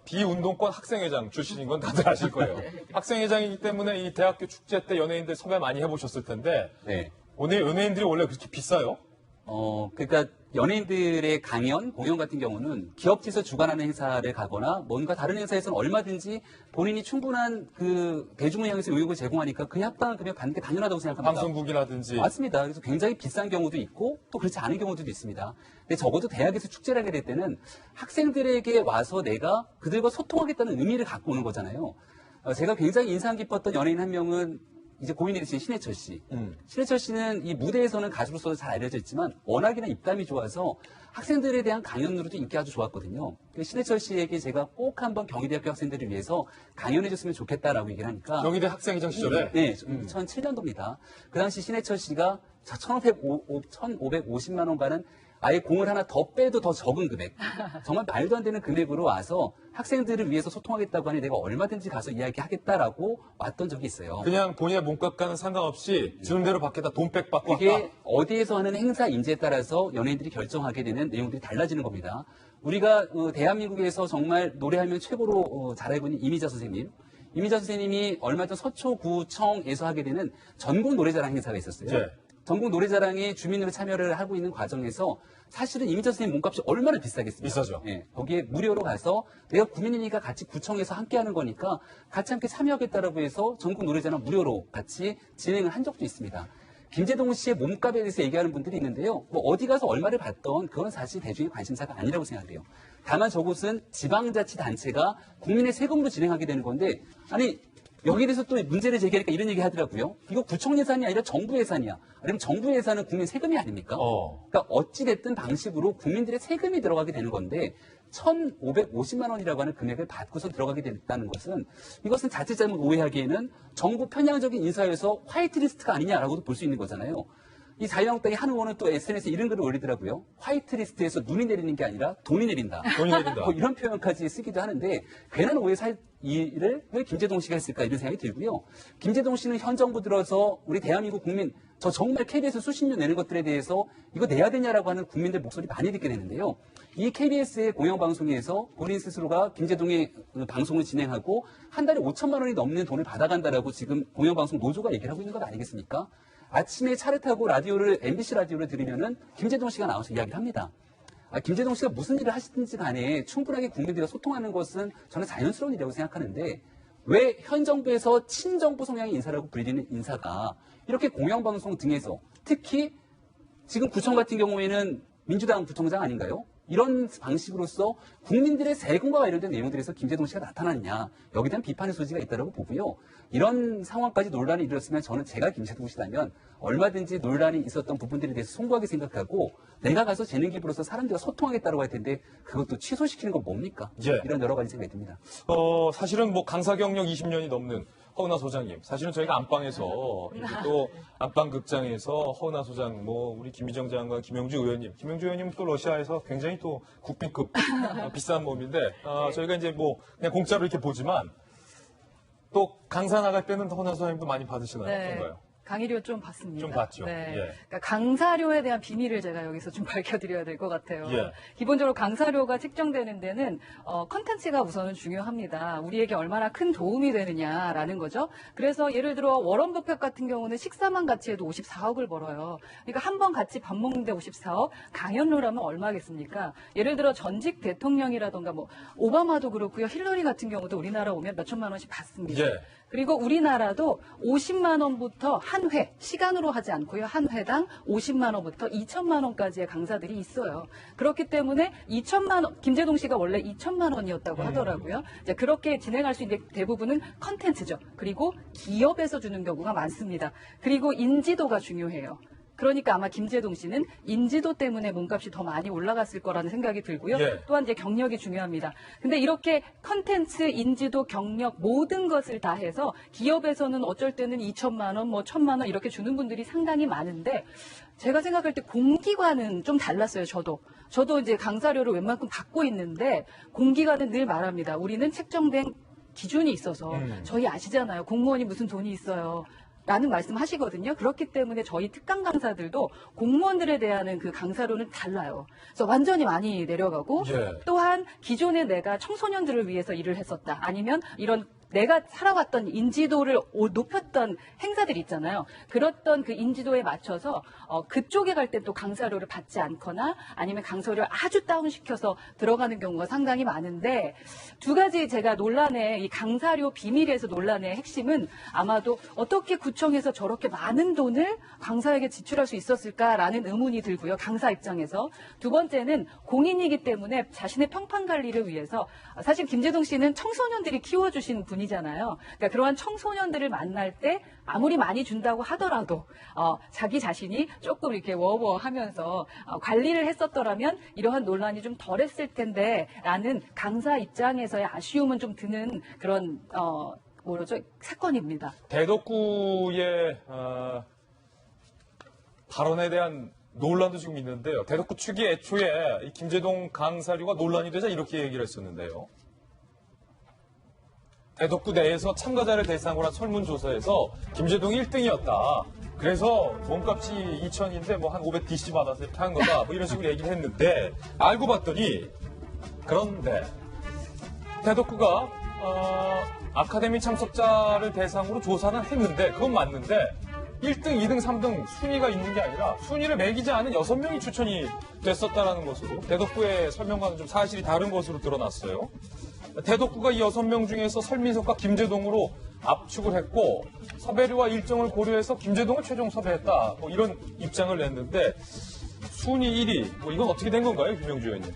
비운동권 학생회장 출신인 건 다들 아실 거예요. 학생회장이기 때문에 이 대학교 축제 때 연예인들 섭외 많이 해보셨을 텐데, 네. 오늘 연예인들이 원래 그렇게 비싸요? 그러니까 연예인들의 강연, 공연 같은 경우는 기업체에서 주관하는 행사를 가거나 뭔가 다른 행사에서는 얼마든지 본인이 충분한 대중을 향해서 요격을 제공하니까 그 합당한 금액 받는 게 당연하다고 생각합니다. 방송국이라든지. 맞습니다. 그래서 굉장히 비싼 경우도 있고 또 그렇지 않은 경우도 있습니다. 근데 적어도 대학에서 축제를 하게 될 때는 학생들에게 와서 내가 그들과 소통하겠다는 의미를 갖고 오는 거잖아요. 제가 굉장히 인상 깊었던 연예인 한 명은 이제 고인이 되신 신해철 씨. 신해철 씨는 이 무대에서는 가수로서 잘 알려져 있지만 워낙이나 입담이 좋아서 학생들에 대한 강연으로도 인기가 아주 좋았거든요. 신해철 씨에게 제가 꼭 한번 경희대학교 학생들을 위해서 강연해줬으면 좋겠다라고 얘기를 하니까. 경희대 학생회장 시절에? 네, 2007년도입니다. 그 당시 신해철 씨가 1,550만 원가는 아예 공을 하나 더 빼도 더 적은 금액, 정말 말도 안 되는 금액으로 와서 학생들을 위해서 소통하겠다고 하니 내가 얼마든지 가서 이야기하겠다라고 왔던 적이 있어요. 그냥 본인의 몸값과는 상관없이 주는 대로 받겠다, 돈백 받고 이게 왔다. 어디에서 하는 행사인지에 따라서 연예인들이 결정하게 되는 내용들이 달라지는 겁니다. 우리가 대한민국에서 정말 노래하면 최고로 잘 알고 있는 이미자 선생님. 이미자 선생님이 얼마 전 서초구청에서 하게 되는 전국 노래자랑 행사가 있었어요. 네. 전국 노래자랑에 주민으로 참여를 하고 있는 과정에서 사실은 이미자 선생님 몸값이 얼마나 비싸겠습니까? 비싸죠. 예, 거기에 무료로 가서 내가 구민이니까 같이 구청에서 함께 하는 거니까 같이 함께 참여하겠다라고 해서 전국 노래자랑 무료로 같이 진행을 한 적도 있습니다. 김제동 씨의 몸값에 대해서 얘기하는 분들이 있는데요. 뭐 어디 가서 얼마를 받던 그건 사실 대중의 관심사가 아니라고 생각해요. 다만 저곳은 지방자치단체가 국민의 세금으로 진행하게 되는 건데, 아니 여기에 대해서 또 문제를 제기하니까 이런 얘기 하더라고요. 이거 구청 예산이 아니라 정부 예산이야. 그럼 정부 예산은 국민 세금이 아닙니까? 그러니까 어찌됐든 방식으로 국민들의 세금이 들어가게 되는 건데 1,550만 원이라고 하는 금액을 받고서 들어가게 됐다는 것은, 이것은 자칫 잘못 오해하기에는 정부 편향적인 인사에서 화이트리스트가 아니냐라고도 볼 수 있는 거잖아요. 이 자유한국당의 한 의원은 또 SNS에 이런 글을 올리더라고요. 화이트리스트에서 눈이 내리는 게 아니라 돈이 내린다. 돈이 내린다. 뭐 이런 표현까지 쓰기도 하는데, 괜한 오해 일을 왜 김제동 씨가 했을까 이런 생각이 들고요. 김제동 씨는 현 정부 들어서 우리 대한민국 국민, 저 정말 KBS 수십 년 내는 것들에 대해서 이거 내야 되냐라고 하는 국민들 목소리 많이 듣게 되는데요. 이 KBS의 공영방송에서 본인 스스로가 김제동의 방송을 진행하고 한 달에 5천만 원이 넘는 돈을 받아간다라고 지금 공영방송 노조가 얘기를 하고 있는 것 아니겠습니까? 아침에 차를 타고 MBC 라디오를 들으면은 김제동 씨가 나와서 이야기를 합니다. 김제동 씨가 무슨 일을 하시든지 간에 충분하게 국민들과 소통하는 것은 저는 자연스러운 일이라고 생각하는데, 왜 현 정부에서 친정부 성향의 인사라고 불리는 인사가 이렇게 공영방송 등에서 특히 지금 구청 같은 경우에는 민주당 구청장 아닌가요? 이런 방식으로서 국민들의 세금과 관련된 내용들에서 김재동 씨가 나타났냐. 여기에 대한 비판의 소지가 있다고 보고요. 이런 상황까지 논란이 일어났으면 저는 제가 김재동 씨라면 얼마든지 논란이 있었던 부분들에 대해서 송구하게 생각하고 내가 가서 재능 기부로서 사람들과 소통하겠다고 할 텐데 그것도 취소시키는 건 뭡니까? 예. 이런 여러 가지 생각이 듭니다. 사실은 뭐 강사 경력 20년이 넘는 허은하 소장님. 사실은 저희가 안방에서 이제 또 안방극장에서 허은하 소장, 뭐 우리 김희정 장관, 김영주 의원님, 김영주 의원님은 또 러시아에서 굉장히 또 국빈급 비싼 몸인데 저희가 이제 뭐 그냥 공짜로 이렇게 보지만 또 강사 나갈 때는 허은하 소장님도 많이 받으시나요? 네. 어떤가요? 강의료 좀 받습니다. 좀 받죠. 네. 예. 그러니까 강사료에 대한 비밀을 제가 여기서 좀 밝혀드려야 될 것 같아요. 예. 기본적으로 강사료가 책정되는 데는 컨텐츠가 우선은 중요합니다. 우리에게 얼마나 큰 도움이 되느냐라는 거죠. 그래서 예를 들어 워런 버핏 같은 경우는 식사만 같이 해도 54억을 벌어요. 그러니까 한 번 같이 밥 먹는데 54억, 강연료라면 얼마겠습니까? 예를 들어 전직 대통령이라던가 뭐 오바마도 그렇고요. 힐러리 같은 경우도 우리나라 오면 몇 천만 원씩 받습니다. 예. 그리고 우리나라도 50만 원부터 한 회, 시간으로 하지 않고요. 한 회당 50만 원부터 2천만 원까지의 강사들이 있어요. 그렇기 때문에 2천만 원, 김재동 씨가 원래 2천만 원이었다고 하더라고요. 이제 그렇게 진행할 수 있는 대부분은 컨텐츠죠. 그리고 기업에서 주는 경우가 많습니다. 그리고 인지도가 중요해요. 그러니까 아마 김재동 씨는 인지도 때문에 몸값이 더 많이 올라갔을 거라는 생각이 들고요. 예. 또한 이제 경력이 중요합니다. 근데 이렇게 컨텐츠, 인지도, 경력 모든 것을 다 해서 기업에서는 어쩔 때는 2천만 원, 뭐 1,000만 원 이렇게 주는 분들이 상당히 많은데 제가 생각할 때 공기관은 좀 달랐어요. 저도 이제 강사료를 웬만큼 받고 있는데 공기관은 늘 말합니다. 우리는 책정된 기준이 있어서 저희 아시잖아요. 공무원이 무슨 돈이 있어요. 라는 말씀 하시거든요. 그렇기 때문에 저희 특강 강사들도 공무원들에 대한 그 강사료는 달라요. 그래서 완전히 많이 내려가고 예. 또한 기존에 내가 청소년들을 위해서 일을 했었다. 아니면 이런 내가 살아왔던 인지도를 높였던 행사들 있잖아요. 그랬던 그 인지도에 맞춰서 그쪽에 갈 때 또 강사료를 받지 않거나 아니면 강사료를 아주 다운시켜서 들어가는 경우가 상당히 많은데 두 가지 제가 논란의 이 강사료 비밀에서 논란의 핵심은 아마도 어떻게 구청에서 저렇게 많은 돈을 강사에게 지출할 수 있었을까라는 의문이 들고요. 강사 입장에서. 두 번째는 공인이기 때문에 자신의 평판 관리를 위해서 사실 김재동 씨는 청소년들이 키워주신 분이잖아요. 그러니까 그러한 청소년들을 만날 때 아무리 많이 준다고 하더라도 자기 자신이 조금 이렇게 워워하면서 관리를 했었더라면 이러한 논란이 좀 덜했을 텐데라는 강사 입장에서의 아쉬움은 좀 드는 그런 사건입니다. 대덕구의 발언에 대한 논란도 지금 있는데요. 대덕구 측이 애초에 이 김재동 강사료가 논란이 되자 이렇게 얘기를 했었는데요. 대덕구 내에서 참가자를 대상으로 한 설문조사에서 김재동이 1등이었다. 그래서 몸값이 2천인데 뭐 한 500DC 받아서 이렇게 한 거다. 뭐 이런 식으로 얘기를 했는데 알고 봤더니 그런데 대덕구가 아카데미 참석자를 대상으로 조사는 했는데 그건 맞는데 1등, 2등, 3등 순위가 있는 게 아니라 순위를 매기지 않은 6명이 추천이 됐었다는 것으로 대덕구의 설명과는 좀 사실이 다른 것으로 드러났어요. 대덕구가 이 6명 중에서 설민석과 김재동으로 압축을 했고 섭외료와 일정을 고려해서 김재동을 최종 섭외했다. 뭐 이런 입장을 냈는데 순위 1위 뭐 이건 어떻게 된 건가요, 김영주 의원님?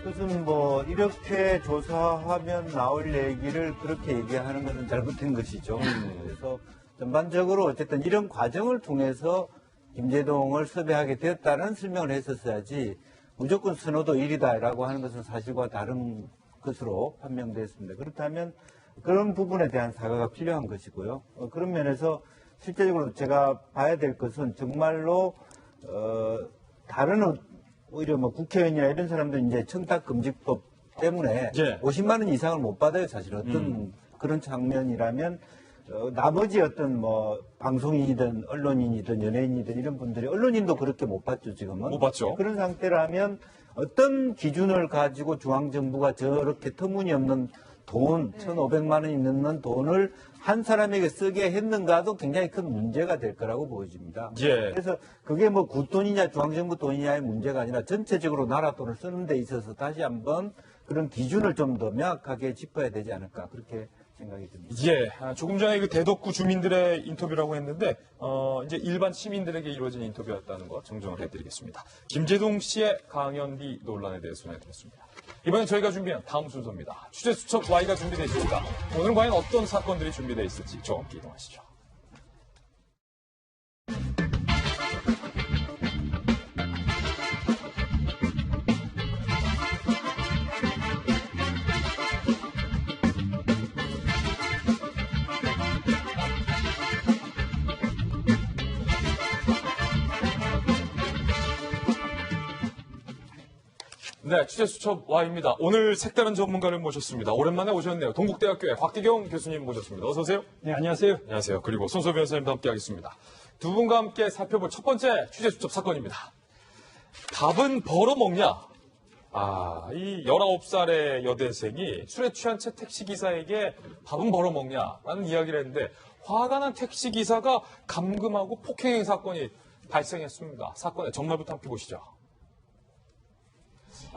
그것은 뭐 이렇게 조사하면 나올 얘기를 그렇게 얘기하는 것은 잘못된 것이죠. 그래서 전반적으로 어쨌든 이런 과정을 통해서 김재동을 섭외하게 되었다는 설명을 했었어야지 무조건 선호도 1위다라고 하는 것은 사실과 다른 것으로 판명됐습니다. 그렇다면 그런 부분에 대한 사과가 필요한 것이고요. 그런 면에서 실제적으로 제가 봐야 될 것은 정말로 다른 오히려 뭐 국회의원이나 이런 사람들은 이제 청탁금지법 때문에 예. 50만 원 이상을 못 받아요. 사실 어떤 그런 장면이라면 나머지 어떤 뭐 방송인이든 언론인이든 연예인이든 이런 분들이 언론인도 그렇게 못 받죠 지금은. 못 받죠. 그런 상태라면 어떤 기준을 가지고 중앙정부가 저렇게 터무니없는 돈 1,500만 원이 넘는 돈을 한 사람에게 쓰게 했는가도 굉장히 큰 문제가 될 거라고 보여집니다. 예. 그래서 그게 뭐 국돈이냐 중앙정부 돈이냐의 문제가 아니라 전체적으로 나라 돈을 쓰는 데 있어서 다시 한번 그런 기준을 좀 더 명확하게 짚어야 되지 않을까 그렇게 생각이 듭니다. 예, 조금 전에 그 대덕구 주민들의 인터뷰라고 했는데 이제 일반 시민들에게 이루어진 인터뷰였다는 거 정정을 해드리겠습니다. 김재동 씨의 강연비 논란에 대해서 전해드렸습니다. 이번엔 저희가 준비한 다음 순서입니다. 취재 수첩 Y가 준비되어 있습니다. 오늘은 과연 어떤 사건들이 준비되어 있을지 저와 함께 이동하시죠. 네, 취재수첩 Y입니다. 오늘 색다른 전문가를 모셨습니다. 오랜만에 오셨네요. 동국대학교의 곽기경 교수님 모셨습니다. 어서 오세요. 네, 안녕하세요. 안녕하세요. 그리고 손소 변호사님도 함께 하겠습니다. 두 분과 함께 살펴볼 첫 번째 취재수첩 사건입니다. 밥은 벌어먹냐? 이 19살의 여대생이 술에 취한 채 택시기사에게 밥은 벌어먹냐라는 이야기를 했는데 화가 난 택시기사가 감금하고 폭행행 사건이 발생했습니다. 사건의 전말부터 함께 보시죠.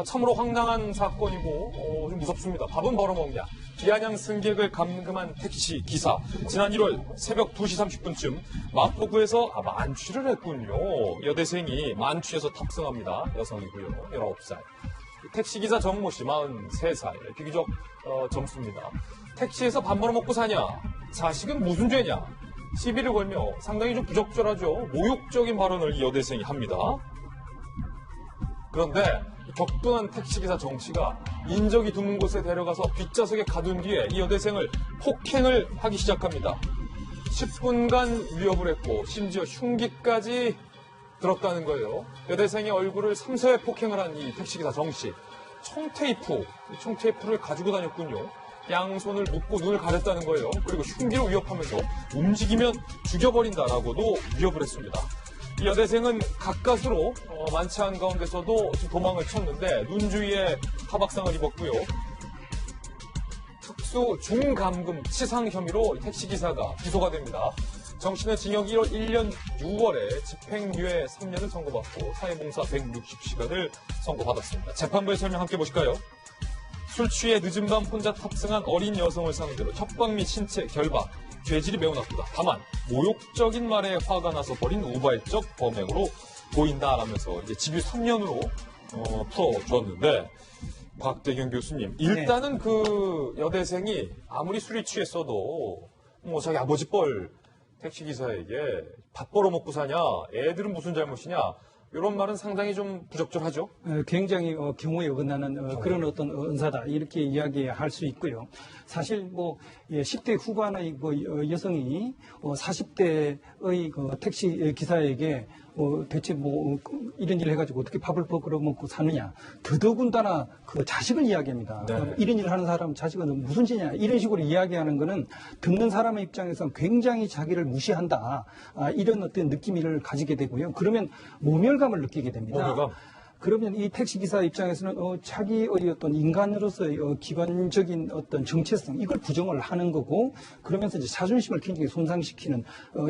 참으로 황당한 사건이고 좀 무섭습니다. 밥은 벌어먹냐. 비아냥 승객을 감금한 택시 기사. 지난 1월 새벽 2시 30분쯤 마포구에서 만취를 했군요. 여대생이 만취해서 탑승합니다. 여성이고요. 19살. 택시기사 정모 씨 43살. 비교적 젊습니다. 택시에서 밥 벌어먹고 사냐. 자식은 무슨 죄냐. 시비를 걸며 상당히 좀 부적절하죠. 모욕적인 발언을 이 여대생이 합니다. 그런데 격분한 택시기사 정 씨가 인적이 드문 곳에 데려가서 뒷좌석에 가둔 뒤에 이 여대생을 폭행을 하기 시작합니다. 10분간 위협을 했고 심지어 흉기까지 들었다는 거예요. 여대생의 얼굴을 3회 폭행을 한 이 택시기사 정 씨. 총테이프를 가지고 다녔군요. 양손을 묶고 눈을 가렸다는 거예요. 그리고 흉기로 위협하면서 움직이면 죽여버린다라고도 위협을 했습니다. 이 여대생은 가까스로 만취한 가운데서도 도망을 쳤는데 눈 주위에 타박상을 입었고요. 특수 중감금 치상 혐의로 택시기사가 기소가 됩니다. 정 씨는 징역 1년 6월에 집행유예 3년을 선고받고 사회봉사 160시간을 선고받았습니다. 재판부의 설명 함께 보실까요? 술 취해 늦은 밤 혼자 탑승한 어린 여성을 상대로 협박 및 신체 결박, 죄질이 매우 나쁘다. 다만 모욕적인 말에 화가 나서 벌인 우발적 범행으로 보인다라면서 이제 집유 3년으로 풀어줬는데 곽대경 교수님 일단은 그 여대생이 아무리 술이 취했어도 뭐 자기 아버지 뻘 택시기사에게 밥 벌어먹고 사냐, 애들은 무슨 잘못이냐 이런 말은 상당히 좀 부적절하죠. 굉장히 경우에 어긋나는 그런 어떤 언사다 이렇게 이야기할 수 있고요. 사실 뭐 10대 후반의 여성이 40대의 택시 기사에게 대체 이런 일을 해가지고 어떻게 밥을 벌어 먹고 사느냐. 더더군다나 그 자식을 이야기합니다. 네. 이런 일을 하는 사람 자식은 무슨 죄냐. 이런 식으로 이야기하는 거는 듣는 사람의 입장에서 굉장히 자기를 무시한다. 이런 어떤 느낌을 가지게 되고요. 그러면 모멸감을 느끼게 됩니다. 모멸감? 그러면 이 택시기사 입장에서는 자기의 어떤 인간으로서의 기본적인 어떤 정체성 이걸 부정을 하는 거고 그러면서 이제 자존심을 굉장히 손상시키는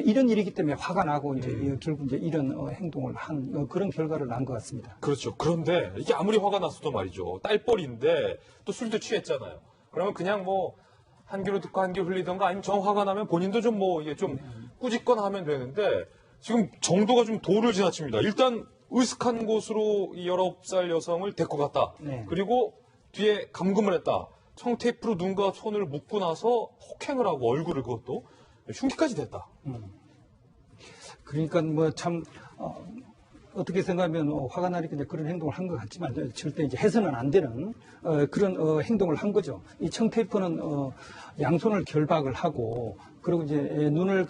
이런 일이기 때문에 화가 나고 이제 결국 이제 이런 행동을 한 그런 결과를 난 것 같습니다. 그렇죠. 그런데 이게 아무리 화가 났어도 말이죠. 딸뻘인데 또 술도 취했잖아요. 그러면 그냥 뭐 한 귀로 듣고 한 귀로 흘리던가 아니면 정 화가 나면 본인도 좀 이게 좀 꾸짖거나 하면 되는데 지금 정도가 좀 도를 지나칩니다. 일단 으슥한 곳으로 이 19살 여성을 데리고 갔다. 네. 그리고 뒤에 감금을 했다. 청테이프로 눈과 손을 묶고 나서 폭행을 하고 얼굴을 그것도 흉기까지 댔다. 그러니까 참 어떻게 생각하면 화가 나니까 이제 그런 행동을 한 것 같지만 절대 이제 해서는 안 되는 그런 행동을 한 거죠. 이 청테이프는 양손을 결박을 하고 그리고 이제 눈을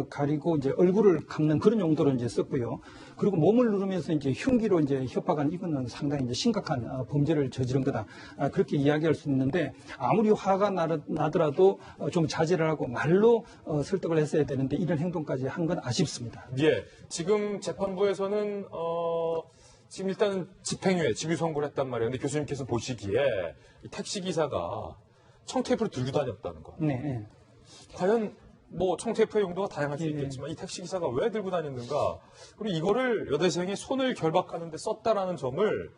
가리고 이제 얼굴을 감는 그런 용도로 이제 썼고요. 그리고 몸을 누르면서 이제 흉기로 이제 협박한 이거는 상당히 이제 심각한 범죄를 저지른 거다. 그렇게 이야기할 수 있는데 아무리 화가 나더라도 좀 자제를 하고 말로 설득을 했어야 되는데 이런 행동까지 한 건 아쉽습니다. 예. 지금 재판부에서는 지금 일단은 집행유예, 집유 선고를 했단 말이에요. 근데 교수님께서 보시기에 이 택시기사가 청테이프를 들고 다녔다는 거. 네. 과연 뭐 청테이프의 용도가 다양할 수 있겠지만 이 택시기사가 왜 들고 다녔는가 그리고 이거를 여대생이 손을 결박하는 데 썼다라는 점을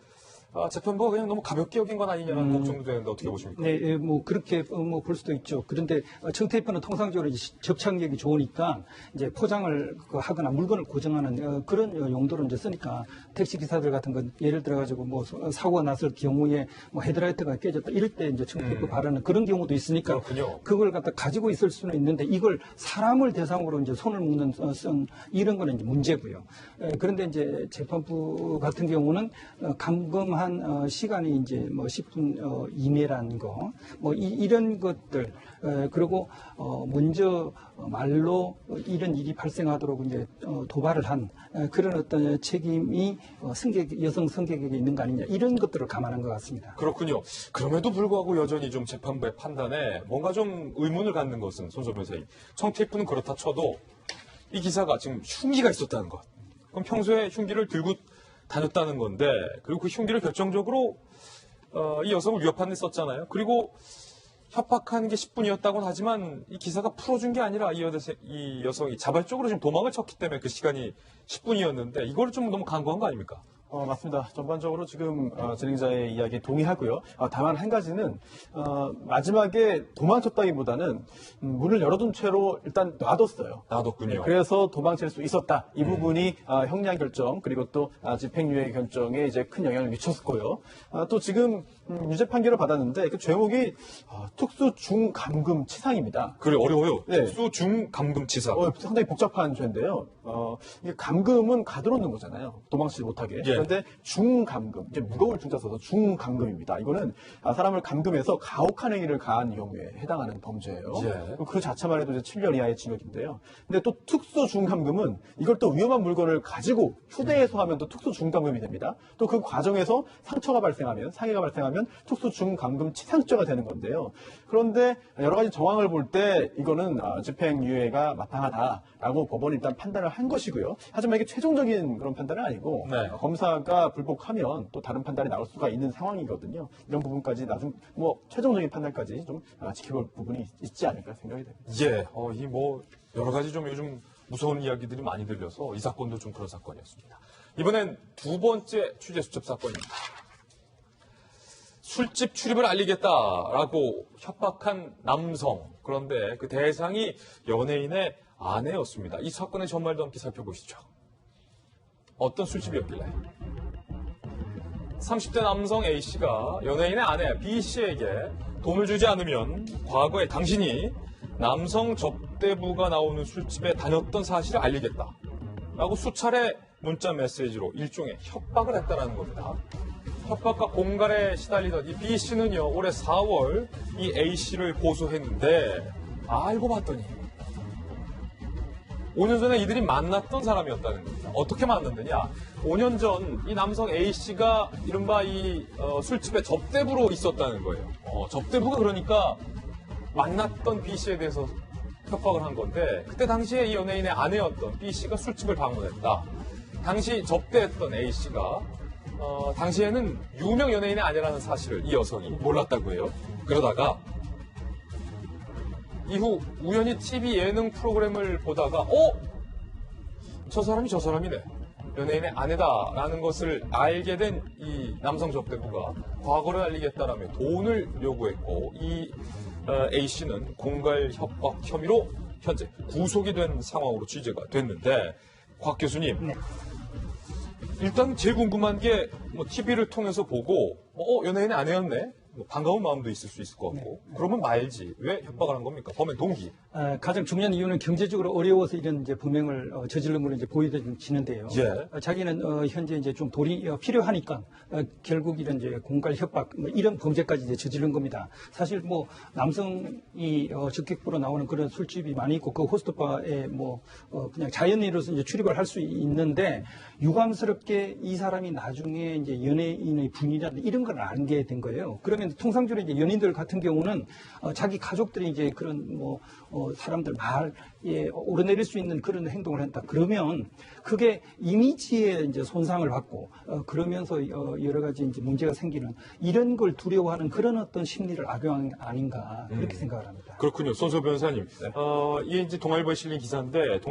재판부가 그냥 너무 가볍게 여긴 건 아니냐는 걱정도 되는데 어떻게 보십니까? 네, 뭐 그렇게 뭐 볼 수도 있죠. 그런데 청테이프는 통상적으로 이제 접착력이 좋으니까 이제 포장을 하거나 물건을 고정하는 그런 용도로 이제 쓰니까 택시 기사들 같은 건 예를 들어 가지고 뭐 사고가 났을 경우에 뭐 헤드라이트가 깨졌다 이럴 때 이제 청테이프 바르는 그런 경우도 있으니까 그렇군요. 그걸 갖다 가지고 있을 수는 있는데 이걸 사람을 대상으로 이제 손을 묶는 이런 거는 이제 문제고요. 그런데 이제 재판부 같은 경우는 감금한 시간이 이제 뭐 10분 이내라는 거, 뭐 이런 것들, 그리고 먼저 말로 이런 일이 발생하도록 이제 도발을 한 그런 어떤 책임이 여성 승객에게 있는 거 아니냐 이런 것들을 감안한 것 같습니다. 그렇군요. 그럼에도 불구하고 여전히 좀 재판부의 판단에 뭔가 좀 의문을 갖는 것은 손 변호사님, 청테이프는 그렇다 쳐도 이 기사가 지금 흉기가 있었다는 것. 그럼 평소에 흉기를 들고 다녔다는 건데, 그리고 그 흉기를 결정적으로 이 여성을 위협하는 데 썼잖아요. 그리고 협박하는 게 10분이었다고는 하지만 이 기사가 풀어준 게 아니라 이 여성이 자발적으로 지금 도망을 쳤기 때문에 그 시간이 10분이었는데 이걸 좀 너무 강구한 거 아닙니까? 맞습니다. 전반적으로 지금 진행자의 이야기에 동의하고요. 다만 한 가지는 마지막에 도망쳤다기보다는 문을 열어둔 채로 일단 놔뒀어요. 놔뒀군요. 그래서 도망칠 수 있었다. 이 부분이 형량 결정 그리고 또 집행유예 결정에 이제 큰 영향을 미쳤고요. 또 지금 유죄 판결을 받았는데 그 죄목이 특수 중감금 치상입니다. 그래 어려워요. 네. 특수 중감금 치상. 상당히 복잡한 죄인데요. 이게 감금은 가둬놓는 거잖아요. 도망치지 못하게. 예. 그런데 중감금, 이제 무거울 중자 써서 중감금입니다. 이거는 사람을 감금해서 가혹한 행위를 가한 경우에 해당하는 범죄예요. 예. 그 자체만 해도 이제 7년 이하의 징역인데요. 근데 또 특수 중감금은 이걸 또 위험한 물건을 가지고 휴대해서 하면 또 특수 중감금이 됩니다. 또 그 과정에서 상처가 발생하면, 상해가 발생하면 특수 중감금 치상죄가 되는 건데요. 그런데 여러 가지 정황을 볼 때 이거는 집행유예가 마땅하다라고 법원이 일단 판단을 한 것이고요. 하지만 이게 최종적인 그런 판단은 아니고 네. 검사가 불복하면 또 다른 판단이 나올 수가 있는 상황이거든요. 이런 부분까지 최종적인 판단까지 좀 지켜볼 부분이 있지 않을까 생각이 됩니다. 예, 이 뭐 여러 가지 좀 요즘 무서운 이야기들이 많이 들려서 이 사건도 좀 그런 사건이었습니다. 이번엔 두 번째 취재 수첩 사건입니다. 술집 출입을 알리겠다라고 협박한 남성. 그런데 그 대상이 연예인의 아내였습니다. 이 사건의 전말도 함께 살펴보시죠. 어떤 술집이었길래? 30대 남성 A씨가 연예인의 아내 B씨에게 돈을 주지 않으면 과거에 당신이 남성 접대부가 나오는 술집에 다녔던 사실을 알리겠다. 라고 수차례 문자 메시지로 일종의 협박을 했다는 겁니다. 협박과 공갈에 시달리던 이 B씨는요, 올해 4월 이 A씨를 고소했는데, 알고 봤더니 5년 전에 이들이 만났던 사람이었다는 겁니다. 어떻게 만났느냐? 5년 전 이 남성 A씨가 이른바 이 술집에 접대부로 있었다는 거예요. 접대부가 그러니까 만났던 B씨에 대해서 협박을 한 건데, 그때 당시에 이 연예인의 아내였던 B씨가 술집을 방문했다. 당시 접대했던 A씨가 당시에는 유명 연예인의 아내라는 사실을 이 여성이 몰랐다고 해요. 그러다가 이후 우연히 TV 예능 프로그램을 보다가 저 사람이 저 사람이네. 연예인의 아내다라는 것을 알게 된 이 남성 접대부가 과거를 알리겠다라며 돈을 요구했고 이 A씨는 공갈 협박 혐의로 현재 구속이 된 상황으로 취재가 됐는데 곽 교수님. 네. 일단 제일 궁금한 게 뭐 TV를 통해서 보고 연예인의 아내였네. 뭐 반가운 마음도 있을 수 있을 것 같고. 네. 그러면 말지. 왜 협박을 한 겁니까? 범행 동기. 가장 중요한 이유는 경제적으로 어려워서 이런 이제 범행을 저지른 걸로 이제 보여지는데요. 예. 자기는 현재 이제 좀 돈이 필요하니까 결국 이런 이제 공갈 협박 뭐 이런 범죄까지 이제 저지른 겁니다. 사실 뭐 남성이 적객부로 나오는 그런 술집이 많이 있고 그 호스트바에 뭐 그냥 자연인으로서 이제 출입을 할 수 있는데 유감스럽게 이 사람이 나중에 이제 연예인의 분이라든 이런 걸 알게 된 거예요. 그러면 통상적으로 이제 연인들 같은 경우는 자기 가족들이 이제 그런 뭐 사람들 말에 오르내릴 수 있는 그런 행동을 했다. 그러면 그게 이미지에 이제 손상을 받고 그러면서 여러 가지 이제 문제가 생기는 이런 걸 두려워하는 그런 어떤 심리를 악용한 게 아닌가 그렇게 생각을 합니다. 그렇군요. 손소 변호사님. 이게 이제 동아일보에 실린 기사인데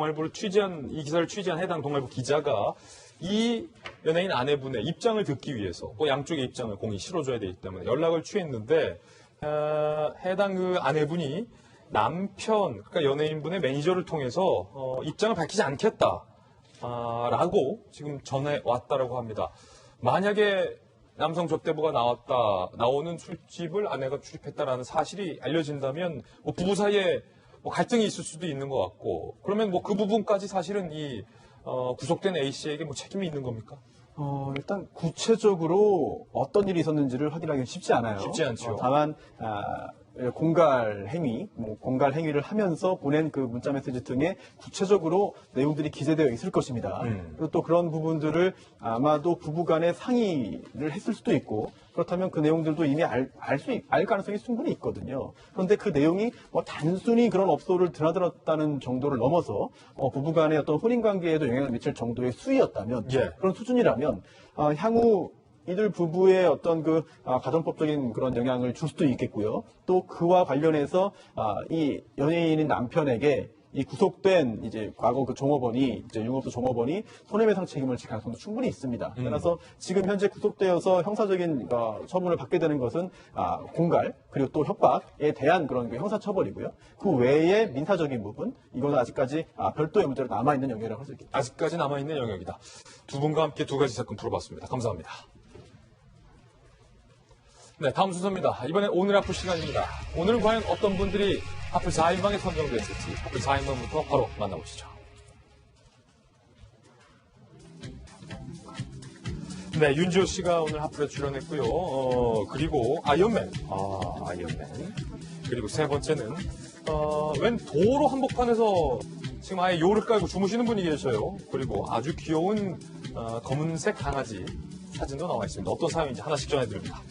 이 기사를 취재한 해당 동아일보 기자가 이 연예인 아내분의 입장을 듣기 위해서 또 양쪽의 입장을 공이 실어줘야 되기 때문에 연락을 취했는데 해당 그 아내분이 남편, 그러니까 연예인분의 매니저를 통해서 입장을 밝히지 않겠다. 라고 지금 전해 왔다라고 합니다. 만약에 남성 접대부가 나오는 술집을 아내가 출입했다라는 사실이 알려진다면 뭐 부부 사이에 뭐 갈등이 있을 수도 있는 것 같고, 그러면 뭐 그 부분까지 사실은 이 구속된 A 씨에게 뭐 책임이 있는 겁니까? 일단 구체적으로 어떤 일이 있었는지를 확인하기는 쉽지 않아요. 쉽지 않죠. 다만 공갈 행위, 공갈 행위를 하면서 보낸 그 문자 메시지 등에 구체적으로 내용들이 기재되어 있을 것입니다. 그리고 또 그런 부분들을 아마도 부부간에 상의를 했을 수도 있고, 그렇다면 그 내용들도 이미 알 가능성이 충분히 있거든요. 그런데 그 내용이 뭐 단순히 그런 업소를 드나들었다는 정도를 넘어서 부부간의 어떤 혼인 관계에도 영향을 미칠 정도의 수위였다면, 그런 수준이라면 향후 이들 부부의 어떤 그 가정법적인 그런 영향을 줄 수도 있겠고요. 또 그와 관련해서 이 연예인인 남편에게 이 구속된 이제 과거 그 종업원이 이제 융업소 종업원이 손해배상 책임을 질 가능성도 충분히 있습니다. 따라서 지금 현재 구속되어서 형사적인 처분을 받게 되는 것은 공갈 그리고 또 협박에 대한 그런 그 형사처벌이고요. 그 외에 민사적인 부분 이거는 아직까지 별도의 문제로 남아 있는 영역이라고 할 수 있겠습니다. 아직까지 남아 있는 영역이다. 두 분과 함께 두 가지 사건 풀어봤습니다. 감사합니다. 네, 다음 순서입니다. 이번엔 오늘 아플 시간입니다. 오늘은 과연 어떤 분들이 아플 4인방에 선정됐을지 아플 4인방부터 바로 만나보시죠. 네, 윤지호 씨가 오늘 하플에 출연했고요. 그리고 아이언맨. 그리고 세 번째는 웬 도로 한복판에서 지금 아예 요를 깔고 주무시는 분이 계셔요. 그리고 아주 귀여운 검은색 강아지 사진도 나와 있습니다. 어떤 사연인지 하나씩 전해드립니다.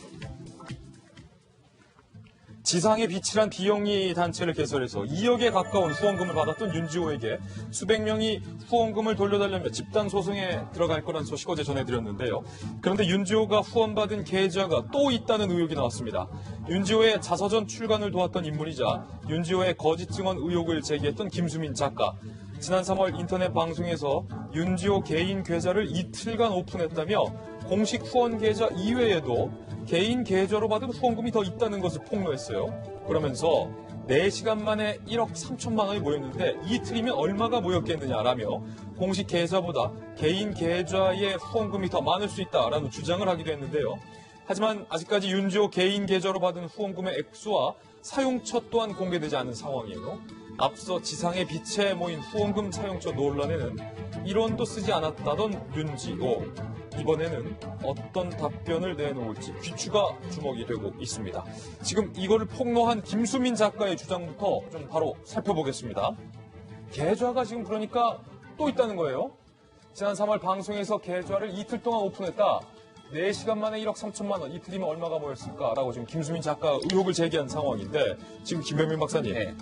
지상의 빛이란 비영리 단체를 개설해서 2억에 가까운 후원금을 받았던 윤지호에게 수백 명이 후원금을 돌려달라며 집단 소송에 들어갈 거란 소식 어제 전해드렸는데요. 그런데 윤지호가 후원받은 계좌가 또 있다는 의혹이 나왔습니다. 윤지호의 자서전 출간을 도왔던 인물이자 윤지호의 거짓 증언 의혹을 제기했던 김수민 작가. 지난 3월 인터넷 방송에서 윤지호 개인 계좌를 이틀간 오픈했다며 공식 후원 계좌 이외에도 개인 계좌로 받은 후원금이 더 있다는 것을 폭로했어요. 그러면서 4시간 만에 1억 3천만 원이 모였는데 이틀이면 얼마가 모였겠느냐라며 공식 계좌보다 개인 계좌의 후원금이 더 많을 수 있다라는 주장을 하기도 했는데요. 하지만 아직까지 윤지호 개인 계좌로 받은 후원금의 액수와 사용처 또한 공개되지 않은 상황이에요. 앞서 지상의 빛에 모인 후원금 사용처 논란에는 1원도 쓰지 않았다던 윤지호. 이번에는 어떤 답변을 내놓을지 귀추가 주목이 되고 있습니다. 지금 이거를 폭로한 김수민 작가의 주장부터 좀 바로 살펴보겠습니다. 계좌가 지금 그러니까 또 있다는 거예요. 지난 3월 방송에서 계좌를 이틀 동안 오픈했다. 4시간 만에 1억 3천만 원, 이틀이면 얼마가 모였을까라고 지금 김수민 작가가 의혹을 제기한 상황인데, 지금 김병민 박사님. 네.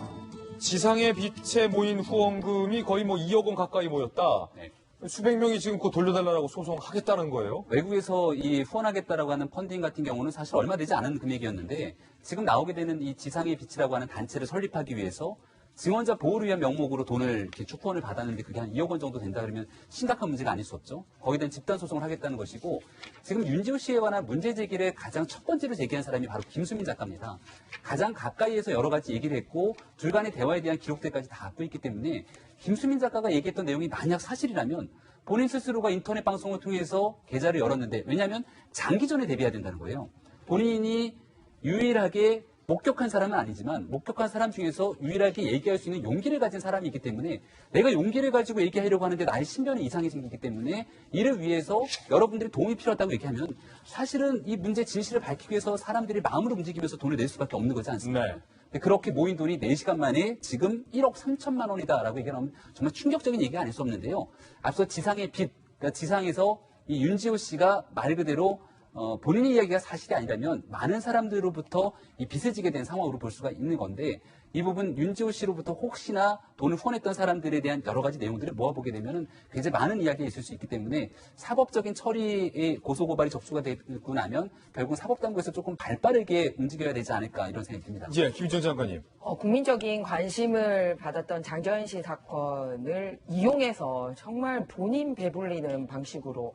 지상의 빛에 모인 후원금이 거의 뭐 2억 원 가까이 모였다. 네. 수백 명이 지금 그거 돌려달라고 소송하겠다는 거예요? 외국에서 이 후원하겠다라고 하는 펀딩 같은 경우는 사실 얼마 되지 않은 금액이었는데, 지금 나오게 되는 이 지상의 빛이라고 하는 단체를 설립하기 위해서 증언자 보호를 위한 명목으로 돈을 이렇게 축후원을 받았는데 그게 한 2억 원 정도 된다 그러면 심각한 문제가 아닐 수 없죠. 거기에 대한 집단 소송을 하겠다는 것이고, 지금 윤지호 씨에 관한 문제 제기를 가장 첫 번째로 제기한 사람이 바로 김수민 작가입니다. 가장 가까이에서 여러 가지 얘기를 했고 둘 간의 대화에 대한 기록들까지 다 갖고 있기 때문에 김수민 작가가 얘기했던 내용이 만약 사실이라면 본인 스스로가 인터넷 방송을 통해서 계좌를 열었는데, 왜냐하면 장기전에 대비해야 된다는 거예요. 본인이 유일하게 목격한 사람은 아니지만 목격한 사람 중에서 유일하게 얘기할 수 있는 용기를 가진 사람이 있기 때문에 내가 용기를 가지고 얘기하려고 하는데 나의 신변에 이상이 생기기 때문에 이를 위해서 여러분들이 도움이 필요하다고 얘기하면 사실은 이 문제 진실을 밝히기 위해서 사람들이 마음으로 움직이면서 돈을 낼 수밖에 없는 거지 않습니까? 네. 그렇게 모인 돈이 4시간 만에 지금 1억 3천만 원이다라고 얘기하면 정말 충격적인 얘기가 아닐 수 없는데요. 앞서 지상의 빛, 그러니까 지상에서 이 윤지호 씨가 말 그대로 본인의 이야기가 사실이 아니라면 많은 사람들로부터 이 빚을 지게 된 상황으로 볼 수가 있는 건데, 이 부분 윤지호 씨로부터 혹시나 돈을 후원했던 사람들에 대한 여러 가지 내용들을 모아보게 되면 굉장히 많은 이야기가 있을 수 있기 때문에 사법적인 처리의 고소고발이 접수가 되고 나면 결국 사법당국에서 조금 발빠르게 움직여야 되지 않을까 이런 생각이 듭니다. 예, 김희정 장관님. 국민적인 관심을 받았던 장자연 씨 사건을 이용해서 정말 본인 배불리는 방식으로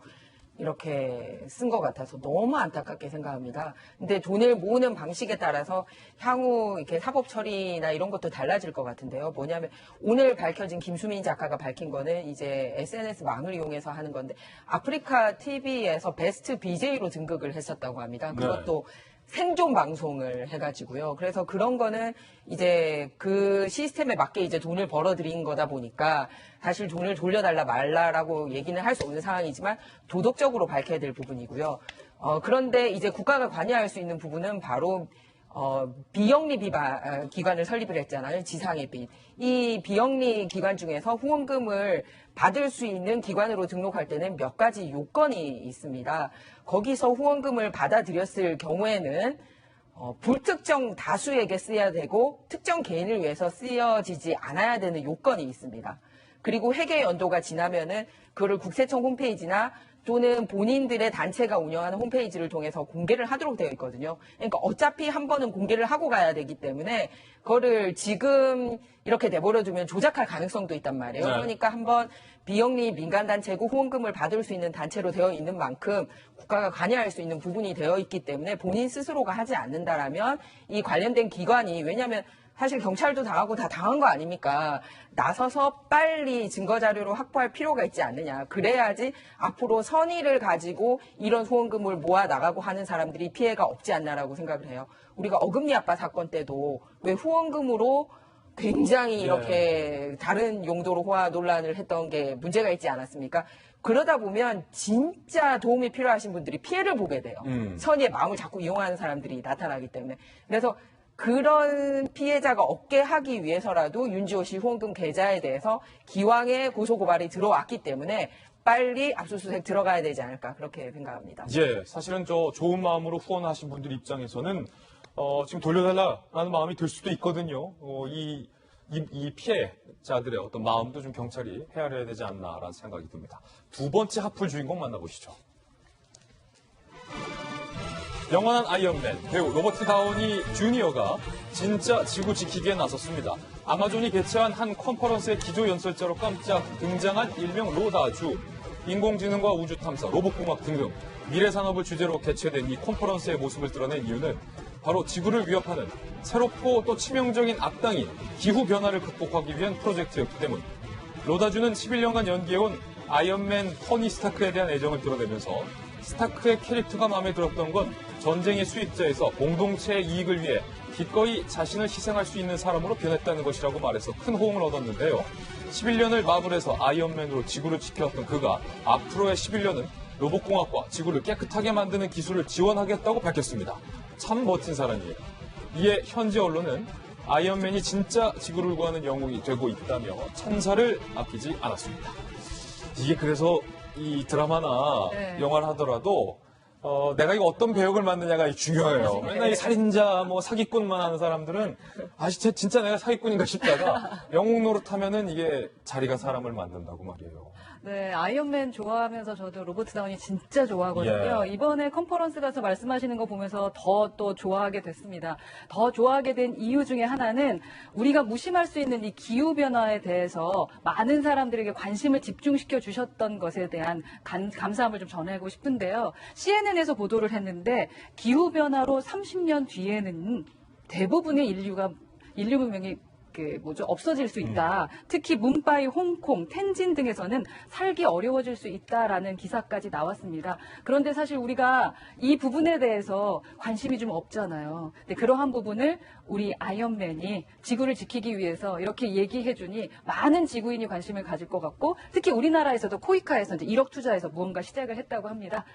이렇게 쓴 것 같아서 너무 안타깝게 생각합니다. 근데 돈을 모으는 방식에 따라서 향후 이렇게 사법 처리나 이런 것도 달라질 것 같은데요. 뭐냐면 오늘 밝혀진 김수민 작가가 밝힌 거는 이제 SNS 망을 이용해서 하는 건데 아프리카 TV에서 베스트 BJ로 등극을 했었다고 합니다. 그것도 생존 방송을 해가지고요. 그래서 그런 거는 이제 그 시스템에 맞게 이제 돈을 벌어들인 거다 보니까 사실 돈을 돌려달라 말라라고 얘기는 할 수 없는 상황이지만 도덕적으로 밝혀야 될 부분이고요. 그런데 이제 국가가 관여할 수 있는 부분은 바로 비영리 기관을 설립을 했잖아요. 지상의 빛. 이 비영리 기관 중에서 후원금을 받을 수 있는 기관으로 등록할 때는 몇 가지 요건이 있습니다. 거기서 후원금을 받아들였을 경우에는 불특정 다수에게 쓰여야 되고 특정 개인을 위해서 쓰여지지 않아야 되는 요건이 있습니다. 그리고 회계 연도가 지나면은 그거를 국세청 홈페이지나 또는 본인들의 단체가 운영하는 홈페이지를 통해서 공개를 하도록 되어 있거든요. 그러니까 어차피 한 번은 공개를 하고 가야 되기 때문에 그거를 지금 이렇게 내버려두면 조작할 가능성도 있단 말이에요. 네. 그러니까 한번 비영리 민간단체고 후원금을 받을 수 있는 단체로 되어 있는 만큼 국가가 관여할 수 있는 부분이 되어 있기 때문에 본인 스스로가 하지 않는다라면 이 관련된 기관이 왜냐하면 사실 경찰도 당하고 다 당한 거 아닙니까? 나서서 빨리 증거자료로 확보할 필요가 있지 않느냐. 그래야지 앞으로 선의를 가지고 이런 후원금을 모아 나가고 하는 사람들이 피해가 없지 않나라고 생각을 해요. 우리가 어금니 아빠 사건 때도 왜 후원금으로 굉장히 이렇게 다른 용도로 호화 논란을 했던 게 문제가 있지 않았습니까? 그러다 보면 진짜 도움이 필요하신 분들이 피해를 보게 돼요. 선의의 마음을 자꾸 이용하는 사람들이 나타나기 때문에. 그래서 그런 피해자가 없게 하기 위해서라도 윤지호 씨 후원금 계좌에 대해서 기왕에 고소고발이 들어왔기 때문에 빨리 압수수색 들어가야 되지 않을까 그렇게 생각합니다. 예, 사실은 좋은 마음으로 후원하신 분들 입장에서는 지금 돌려달라라는 마음이 들 수도 있거든요. 이 피해자들의 어떤 마음도 좀 경찰이 헤아려야 되지 않나라는 생각이 듭니다. 두 번째 하풀 주인공 만나보시죠. 영원한 아이언맨 배우 로버트 다우니 주니어가 진짜 지구 지키기에 나섰습니다. 아마존이 개최한 한 컨퍼런스의 기조연설자로 깜짝 등장한 일명 로다주, 인공지능과 우주탐사, 로봇공학 등등 미래 산업을 주제로 개최된 이 컨퍼런스의 모습을 드러낸 이유는 바로 지구를 위협하는 새롭고 또 치명적인 악당인 기후변화를 극복하기 위한 프로젝트였기 때문. 로다주는 11년간 연기해온 아이언맨 토니 스타크에 대한 애정을 드러내면서 스타크의 캐릭터가 마음에 들었던 건 전쟁의 수입자에서 공동체의 이익을 위해 기꺼이 자신을 희생할 수 있는 사람으로 변했다는 것이라고 말해서 큰 호응을 얻었는데요. 11년을 마블에서 아이언맨으로 지구를 지켜왔던 그가 앞으로의 11년은 로봇공학과 지구를 깨끗하게 만드는 기술을 지원하겠다고 밝혔습니다. 참 멋진 사람이에요. 이에 현지 언론은 아이언맨이 진짜 지구를 구하는 영웅이 되고 있다며 찬사를 아끼지 않았습니다. 이게 그래서 이 드라마나 영화를 하더라도 내가 이거 어떤 배역을 맡느냐가 중요해요. 맨날 이 살인자, 사기꾼만 하는 사람들은 진짜 내가 사기꾼인가 싶다가 영웅 노릇하면은 이게 자리가 사람을 만든다고 말이에요. 네, 아이언맨 좋아하면서 저도 로버트 다우니 진짜 좋아하거든요. 예. 이번에 컨퍼런스 가서 말씀하시는 거 보면서 더 또 좋아하게 됐습니다. 더 좋아하게 된 이유 중에 하나는 우리가 무심할 수 있는 이 기후변화에 대해서 많은 사람들에게 관심을 집중시켜 주셨던 것에 대한 감사함을 좀 전하고 싶은데요. CNN에서 보도를 했는데 기후변화로 30년 뒤에는 대부분의 인류 문명이 없어질 수 있다. 특히 뭄바이, 홍콩, 텐진 등에서는 살기 어려워질 수 있다라는 기사까지 나왔습니다. 그런데 사실 우리가 이 부분에 대해서 관심이 좀 없잖아요. 근데 그러한 부분을 우리 아이언맨이 지구를 지키기 위해서 이렇게 얘기해주니 많은 지구인이 관심을 가질 것 같고 특히 우리나라에서도 코이카에서 이제 1억 투자해서 무언가 시작을 했다고 합니다.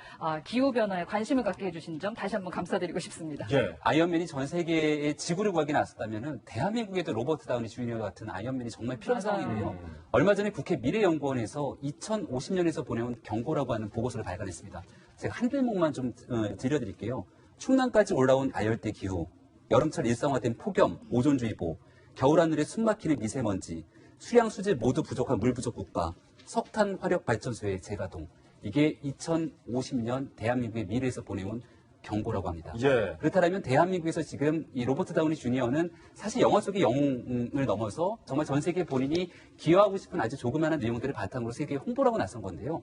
기후변화에 관심을 갖게 해주신 점 다시 한번 감사드리고 싶습니다. 예. 아이언맨이 전 세계에 지구를 구하기 나섰다면 대한민국에도 로버트 다우니 주니어 같은 아이언맨이 정말 필요한 상황이고요. 얼마 전에 국회 미래연구원에서 2050년에서 보내온 경고라고 하는 보고서를 발간했습니다. 제가 한 대목만 좀 들려드릴게요. 충남까지 올라온 아열대 기후, 여름철 일상화된 폭염, 오존주의보, 겨울하늘에 숨막히는 미세먼지, 수량 수질 모두 부족한 물 부족 국가, 석탄 화력 발전소의 재가동. 이게 2050년 대한민국의 미래에서 보내온 경고라고 합니다. 예. 그렇다면 대한민국에서 지금 이 로버트 다우니 주니어는 사실 영화 속의 영웅을 넘어서 정말 전 세계 본인이 기여하고 싶은 아주 조그마한 내용들을 바탕으로 세계에 홍보를 하고 나선 건데요.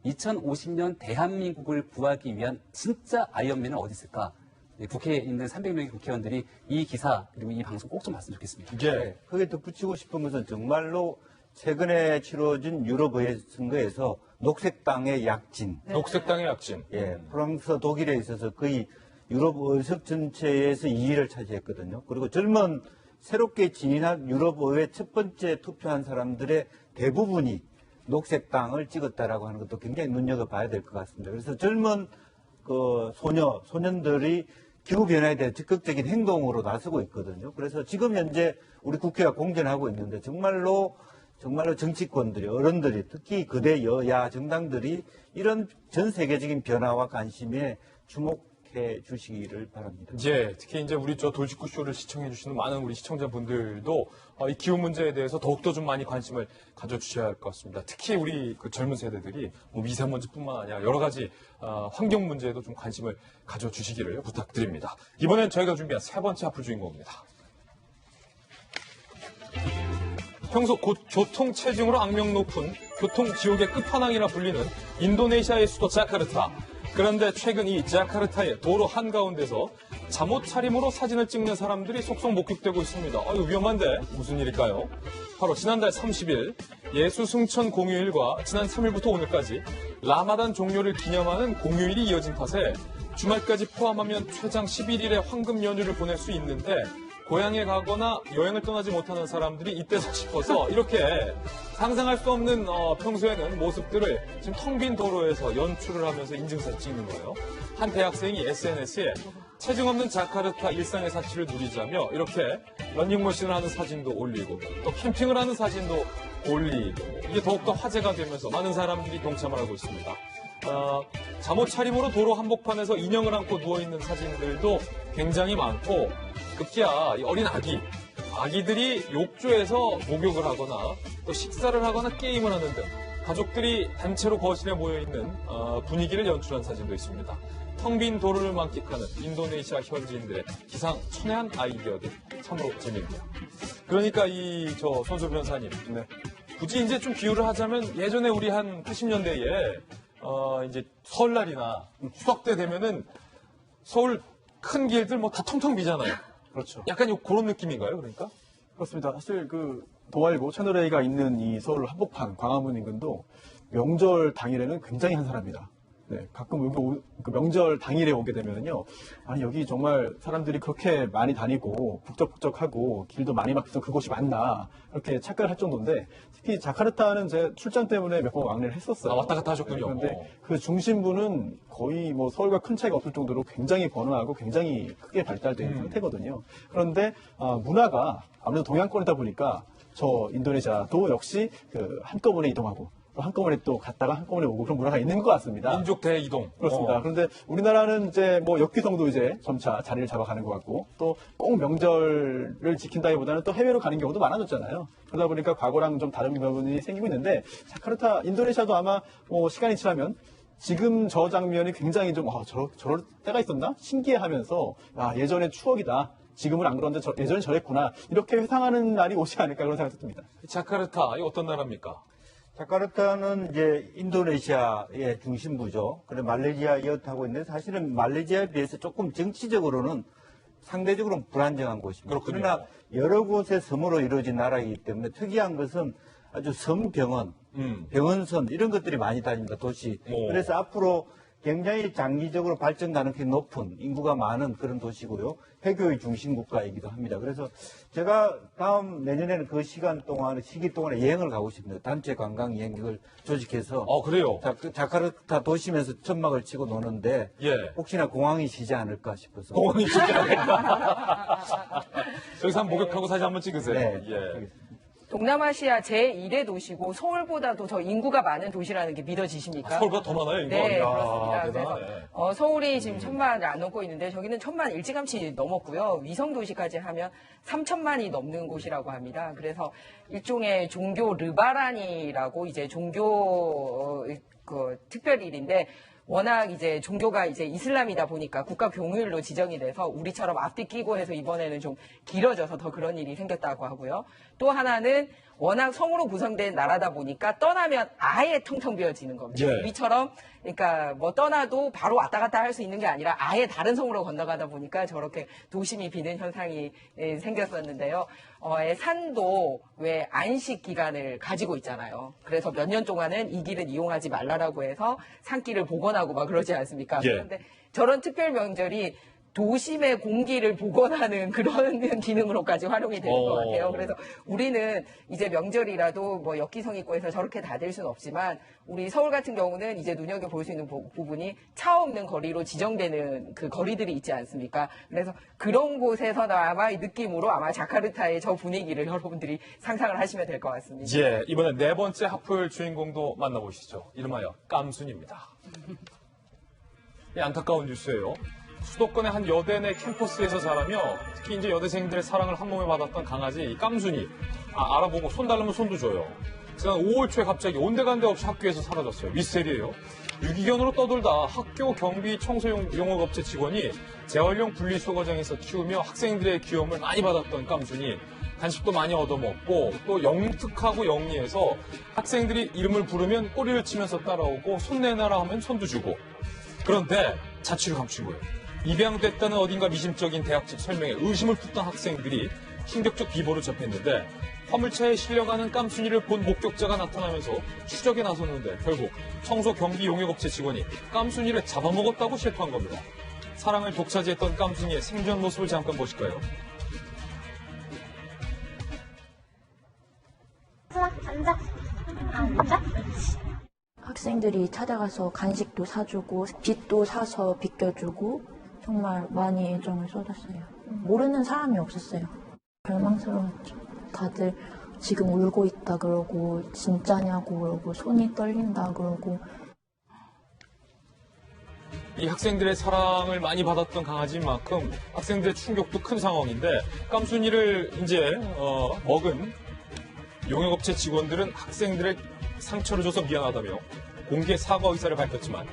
2050년 대한민국을 구하기 위한 진짜 아이언맨은 어디 있을까? 네, 국회에 있는 300명의 국회의원들이 이 기사 그리고 이 방송 꼭 좀 봤으면 좋겠습니다. 네, 거기에 덧붙이고 싶은 것은 정말로 최근에 치러진 유럽의회 선거에서 녹색당의 약진. 녹색당의 약진. 예, 프랑스와 독일에 있어서 거의 유럽 의석 전체에서 2위를 차지했거든요. 그리고 젊은 새롭게 진인한 유럽의회 첫 번째 투표한 사람들의 대부분이 녹색당을 찍었다라고 하는 것도 굉장히 눈여겨봐야 될 것 같습니다. 그래서 젊은 그 소년들이 기후변화에 대한 적극적인 행동으로 나서고 있거든요. 그래서 지금 현재 우리 국회가 공전하고 있는데 정말로 정치권들이, 어른들이, 특히 거대 여야 정당들이 이런 전 세계적인 변화와 관심에 주목해 주시기를 바랍니다. 예, 특히 이제 우리 저 돌직구 쇼를 시청해 주시는 많은 우리 시청자분들도 이 기후 문제에 대해서 더욱더 좀 많이 관심을 가져주셔야 할 것 같습니다. 특히 우리 그 젊은 세대들이 뭐 미세먼지뿐만 아니라 여러 가지 환경 문제에도 좀 관심을 가져주시기를 부탁드립니다. 이번엔 저희가 준비한 세 번째 하프 주인공입니다. 평소 교통체증으로 악명 높은 교통지옥의 끝판왕이라 불리는 인도네시아의 수도 자카르타. 그런데 최근 이 자카르타의 도로 한가운데서 잠옷 차림으로 사진을 찍는 사람들이 속속 목격되고 있습니다. 이거 위험한데 무슨 일일까요? 바로 지난달 30일 예수 승천 공휴일과 지난 3일부터 오늘까지 라마단 종료를 기념하는 공휴일이 이어진 탓에 주말까지 포함하면 최장 11일의 황금 연휴를 보낼 수 있는데 고향에 가거나 여행을 떠나지 못하는 사람들이 이때서 싶어서 이렇게 상상할 수 없는 평소에는 모습들을 지금 텅 빈 도로에서 연출을 하면서 인증사진 찍는 거예요. 한 대학생이 SNS에 체증 없는 자카르타 일상의 사치를 누리자며 이렇게 런닝머신을 하는 사진도 올리고 또 캠핑을 하는 사진도 올리고 이게 더욱더 화제가 되면서 많은 사람들이 동참을 하고 있습니다. 잠옷 차림으로 도로 한복판에서 인형을 안고 누워있는 사진들도 굉장히 많고 급기야 이 어린 아기들이 욕조에서 목욕을 하거나 또 식사를 하거나 게임을 하는 등 가족들이 단체로 거실에 모여있는 분위기를 연출한 사진도 있습니다. 텅 빈 도로를 만끽하는 인도네시아 현지인들의 기상천외한 아이디어들 참으로 재미있네요. 그러니까 저 손소 변호사님, 굳이 이제 좀 비유를 하자면 예전에 우리 한 80년대에 이제 설날이나 추석 때 되면은 서울 큰 길들 뭐 다 텅텅 비잖아요. 그렇죠. 약간 그런 느낌인가요, 그러니까? 그렇습니다. 사실 도알고 채널A가 있는 이 서울 한복판 광화문 인근도 명절 당일에는 굉장히 한산합니다. 네, 가끔 여기 그 명절 당일에 오게 되면요, 아니 여기 정말 사람들이 그렇게 많이 다니고 북적북적하고 길도 많이 막혀서 그곳이 맞나 이렇게 착각을 할 정도인데 특히 자카르타는 제 출장 때문에 몇 번 왕래를 했었어요. 왔다 갔다 하셨군요. 네, 그런데 그 중심부는 거의 뭐 서울과 큰 차이가 없을 정도로 굉장히 번화하고 굉장히 크게 발달된 상태거든요. 그런데 문화가 아무래도 동양권이다 보니까 저 인도네시아도 역시 한꺼번에 이동하고 한꺼번에 또 갔다가 한꺼번에 오고 그런 문화가 있는 것 같습니다. 민족 대이동. 그렇습니다. 그런데 우리나라는 이제 뭐 역기성도 이제 점차 자리를 잡아가는 것 같고 또 꼭 명절을 지킨다기보다는 또 해외로 가는 경우도 많아졌잖아요. 그러다 보니까 과거랑 좀 다른 부분이 생기고 있는데 자카르타, 인도네시아도 아마 뭐 시간이 지나면 지금 저 장면이 굉장히 좀 저럴 때가 있었나? 신기해하면서 예전의 추억이다. 지금은 안 그런데 예전에 저랬구나. 이렇게 회상하는 날이 오지 않을까 그런 생각이 듭니다. 자카르타, 이거 어떤 나라입니까? 자카르타는 이제 인도네시아의 중심부죠. 그래 말레이시아 이어타고 있는데 사실은 말레이시아에 비해서 조금 정치적으로는 상대적으로 불안정한 곳입니다. 그렇군요. 그러나 여러 곳의 섬으로 이루어진 나라이기 때문에 특이한 것은 아주 섬병원, 병원선 이런 것들이 많이 다닙니다. 도시. 그래서 앞으로 굉장히 장기적으로 발전 가능성이 높은 인구가 많은 그런 도시고요. 해교의 중심 국가이기도 합니다. 그래서 제가 내년에는 그 시기 동안에 여행을 가고 싶습니다. 단체 관광 여행을 조직해서. 그래요? 자카르타 도심에서 천막을 치고 노는데 혹시나 공항이 쉬지 않을까 싶어서. 공항이 쉬지 않을까? 여기서 한번 목욕하고 사진 한번 찍으세요. 네. 예. 동남아시아 제1의 도시고 서울보다도 더 인구가 많은 도시라는 게 믿어지십니까? 서울보다 더 많아요, 이거? 네, 이야, 그렇습니다. 대단하네. 그래서 서울이 지금 1,000만을 안 넘고 있는데 저기는 1,000만 일찌감치 넘었고요. 위성 도시까지 하면 3,000만이 넘는 곳이라고 합니다. 그래서 일종의 종교 르바란이라고 이제 종교 특별일인데 워낙 이제 종교가 이제 이슬람이다 보니까 국가 공휴일로 지정이 돼서 우리처럼 앞뒤 끼고 해서 이번에는 좀 길어져서 더 그런 일이 생겼다고 하고요. 또 하나는 워낙 성으로 구성된 나라다 보니까 떠나면 아예 텅텅 비어지는 겁니다. 예. 우리처럼 그러니까 뭐 떠나도 바로 왔다 갔다 할 수 있는 게 아니라 아예 다른 성으로 건너가다 보니까 저렇게 도심이 비는 현상이 생겼었는데요. 산도 왜 안식 기간을 가지고 있잖아요. 그래서 몇 년 동안은 이 길은 이용하지 말라라고 해서 산길을 복원하고 막 그러지 않습니까? 예. 그런데 저런 특별 명절이 도심의 공기를 복원하는 그런 기능으로까지 활용이 되는 것 같아요. 그래서 우리는 이제 명절이라도 뭐 역기성 있고 해서 저렇게 다닐 수는 없지만 우리 서울 같은 경우는 이제 눈여겨볼 수 있는 부분이 차 없는 거리로 지정되는 그 거리들이 있지 않습니까? 그래서 그런 곳에서 아마 이 느낌으로 아마 자카르타의 저 분위기를 여러분들이 상상을 하시면 될 것 같습니다. 예, 이번엔 네 번째 하플 주인공도 만나보시죠. 이름하여 깜순입니다. 이 안타까운 뉴스예요. 수도권의 한 여대 내 캠퍼스에서 자라며 특히 이제 여대생들의 사랑을 한 몸에 받았던 강아지 이 깜순이 알아보고 손 달라면 손도 줘요. 지난 5월 초에 갑자기 온데간데 없이 학교에서 사라졌어요. 미스테리예요. 유기견으로 떠돌다 학교 경비 청소용 용역업체 직원이 재활용 분리수거 과정에서 키우며 학생들의 귀여움을 많이 받았던 깜순이 간식도 많이 얻어먹고 또 영특하고 영리해서 학생들이 이름을 부르면 꼬리를 치면서 따라오고 손 내놔라 하면 손도 주고 그런데 자취를 감춘 거예요. 입양됐다는 어딘가 미심적인 대학 측 설명에 의심을 품던 학생들이 충격적 비보를 접했는데 화물차에 실려가는 깜순이를 본 목격자가 나타나면서 추적에 나섰는데 결국 청소 경비 용역업체 직원이 깜순이를 잡아먹었다고 실토한 겁니다. 사랑을 독차지했던 깜순이의 생존 모습을 잠깐 보실까요? 앉아. 학생들이 찾아가서 간식도 사주고 빚도 사서 빗겨주고 정말 많이 애정을 쏟았어요. 모르는 사람이 없었어요. 절망스러웠죠. 다들 지금 울고 있다 그러고 진짜냐고 그러고 손이 떨린다 그러고 이 학생들의 사랑을 많이 받았던 강아지인 만큼 학생들의 충격도 큰 상황인데 깜순이를 이제 먹은 용역업체 직원들은 학생들의 상처를 줘서 미안하다며 공개 사과 의사를 밝혔지만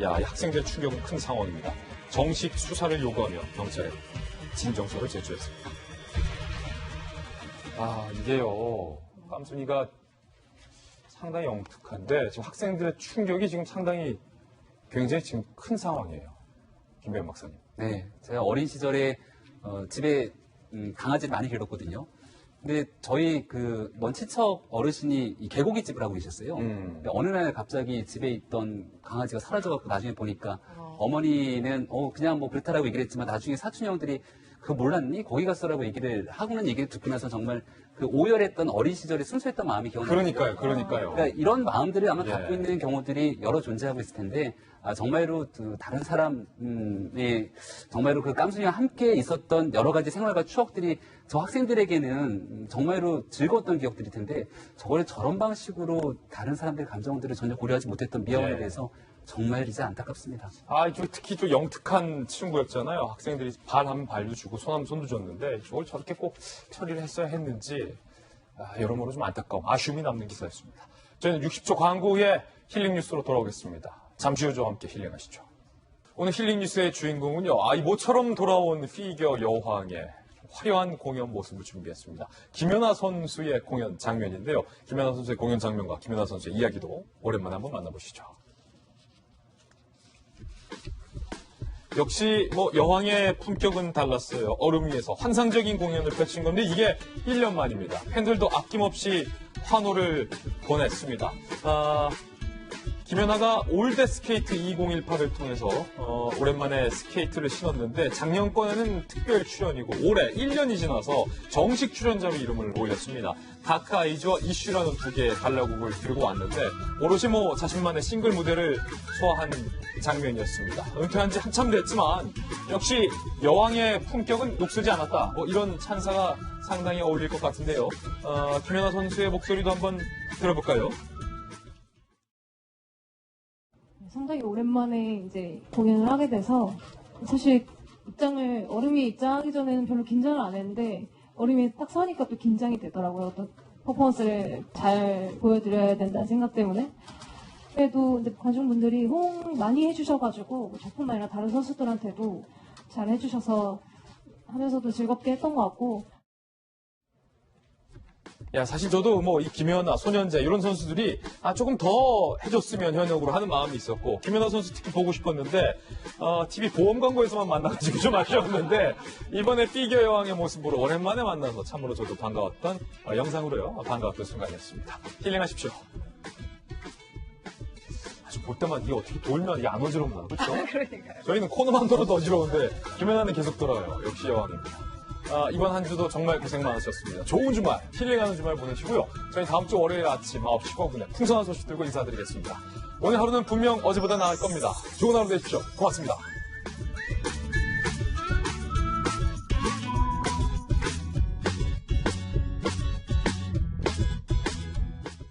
이 학생들의 충격은 큰 상황입니다. 정식 수사를 요구하며 경찰에 진정서를 제출했습니다. 이게요. 깜순이가 상당히 영특한데 지금 학생들의 충격이 지금 상당히 굉장히 지금 큰 상황이에요. 김배현 박사님. 네, 제가 어린 시절에 집에 강아지를 많이 기르었거든요. 근데 저희 먼 친척 어르신이 이 개고기집을 하고 계셨어요. 근데 어느 날 갑자기 집에 있던 강아지가 사라져갖고 나중에 보니까 어머니는 그냥 뭐 그렇다라고 얘기를 했지만 나중에 사촌 형들이 그거 몰랐니? 거기 갔어라고 하고는 얘기를 듣고 나서 정말 그 오열했던 어린 시절의 순수했던 마음이 기억나요. 그러니까요. 그러니까 이런 마음들을 아마 갖고 있는 경우들이 여러 존재하고 있을 텐데 정말로 다른 사람의 정말로 그 깜순이와 함께 있었던 여러 가지 생활과 추억들이 저 학생들에게는 정말로 즐거웠던 기억들일 텐데 저걸 저런 방식으로 다른 사람들의 감정들을 전혀 고려하지 못했던 미아원에 대해서 정말 이제 안타깝습니다. 특히 좀 영특한 친구였잖아요. 학생들이 발하면 발도 주고 손하면 손도 줬는데 저걸 저렇게 꼭 처리를 했어야 했는지 여러모로 좀 안타까운 아쉬움이 남는 기사였습니다. 저희는 60초 광고 후에 힐링 뉴스로 돌아오겠습니다. 잠시 후 저와 함께 힐링하시죠. 오늘 힐링 뉴스의 주인공은요. 이 모처럼 돌아온 피겨 여왕의 화려한 공연 모습을 준비했습니다. 김연아 선수의 공연 장면인데요. 김연아 선수의 공연 장면과 김연아 선수의 이야기도 오랜만에 한번 만나보시죠. 역시 여왕의 품격은 달랐어요. 얼음 위에서 환상적인 공연을 펼친 건데 이게 1년 만입니다. 팬들도 아낌없이 환호를 보냈습니다. 김연아가 올드 스케이트 2018을 통해서 오랜만에 스케이트를 신었는데 작년 거에는 특별 출연이고 올해 1년이 지나서 정식 출연자로 이름을 올렸습니다. 다크 아이즈와 이슈라는 두 개의 발라곡을 들고 왔는데 오롯이 자신만의 싱글 무대를 소화한 장면이었습니다. 은퇴한 지 한참 됐지만 역시 여왕의 품격은 녹슬지 않았다. 이런 찬사가 상당히 어울릴 것 같은데요. 김연아 선수의 목소리도 한번 들어볼까요? 상당히 오랜만에 이제 공연을 하게 돼서 사실 얼음이 입장하기 전에는 별로 긴장을 안 했는데 얼음이 딱 서니까 또 긴장이 되더라고요. 또 퍼포먼스를 잘 보여드려야 된다는 생각 때문에. 그래도 이제 관중분들이 호응 많이 해주셔가지고 저뿐만 아니라 다른 선수들한테도 잘 해주셔서 하면서도 즐겁게 했던 것 같고. 사실 저도 이 김연아, 손현재 이런 선수들이 조금 더 해줬으면 현역으로 하는 마음이 있었고 김연아 선수 특히 보고 싶었는데 TV 보험 광고에서만 만나가지고 좀 아쉬웠는데 이번에 피겨 여왕의 모습으로 오랜만에 만나서 참으로 저도 반가웠던 영상으로요 반가웠던 순간이었습니다. 힐링하십시오. 아주 볼 때만 이게 어떻게 돌면 이게 안 어지럽나 그렇죠? 그러니까요. 저희는 코너만 돌아도 어지러운데 김연아는 계속 돌아요. 역시 여왕입니다. 이번 한 주도 정말 고생 많으셨습니다. 좋은 주말, 힐링하는 주말 보내시고요. 저희 다음 주 월요일 아침 9시 15분에 풍성한 소식 들고 인사드리겠습니다. 오늘 하루는 분명 어제보다 나을 겁니다. 좋은 하루 되십시오. 고맙습니다.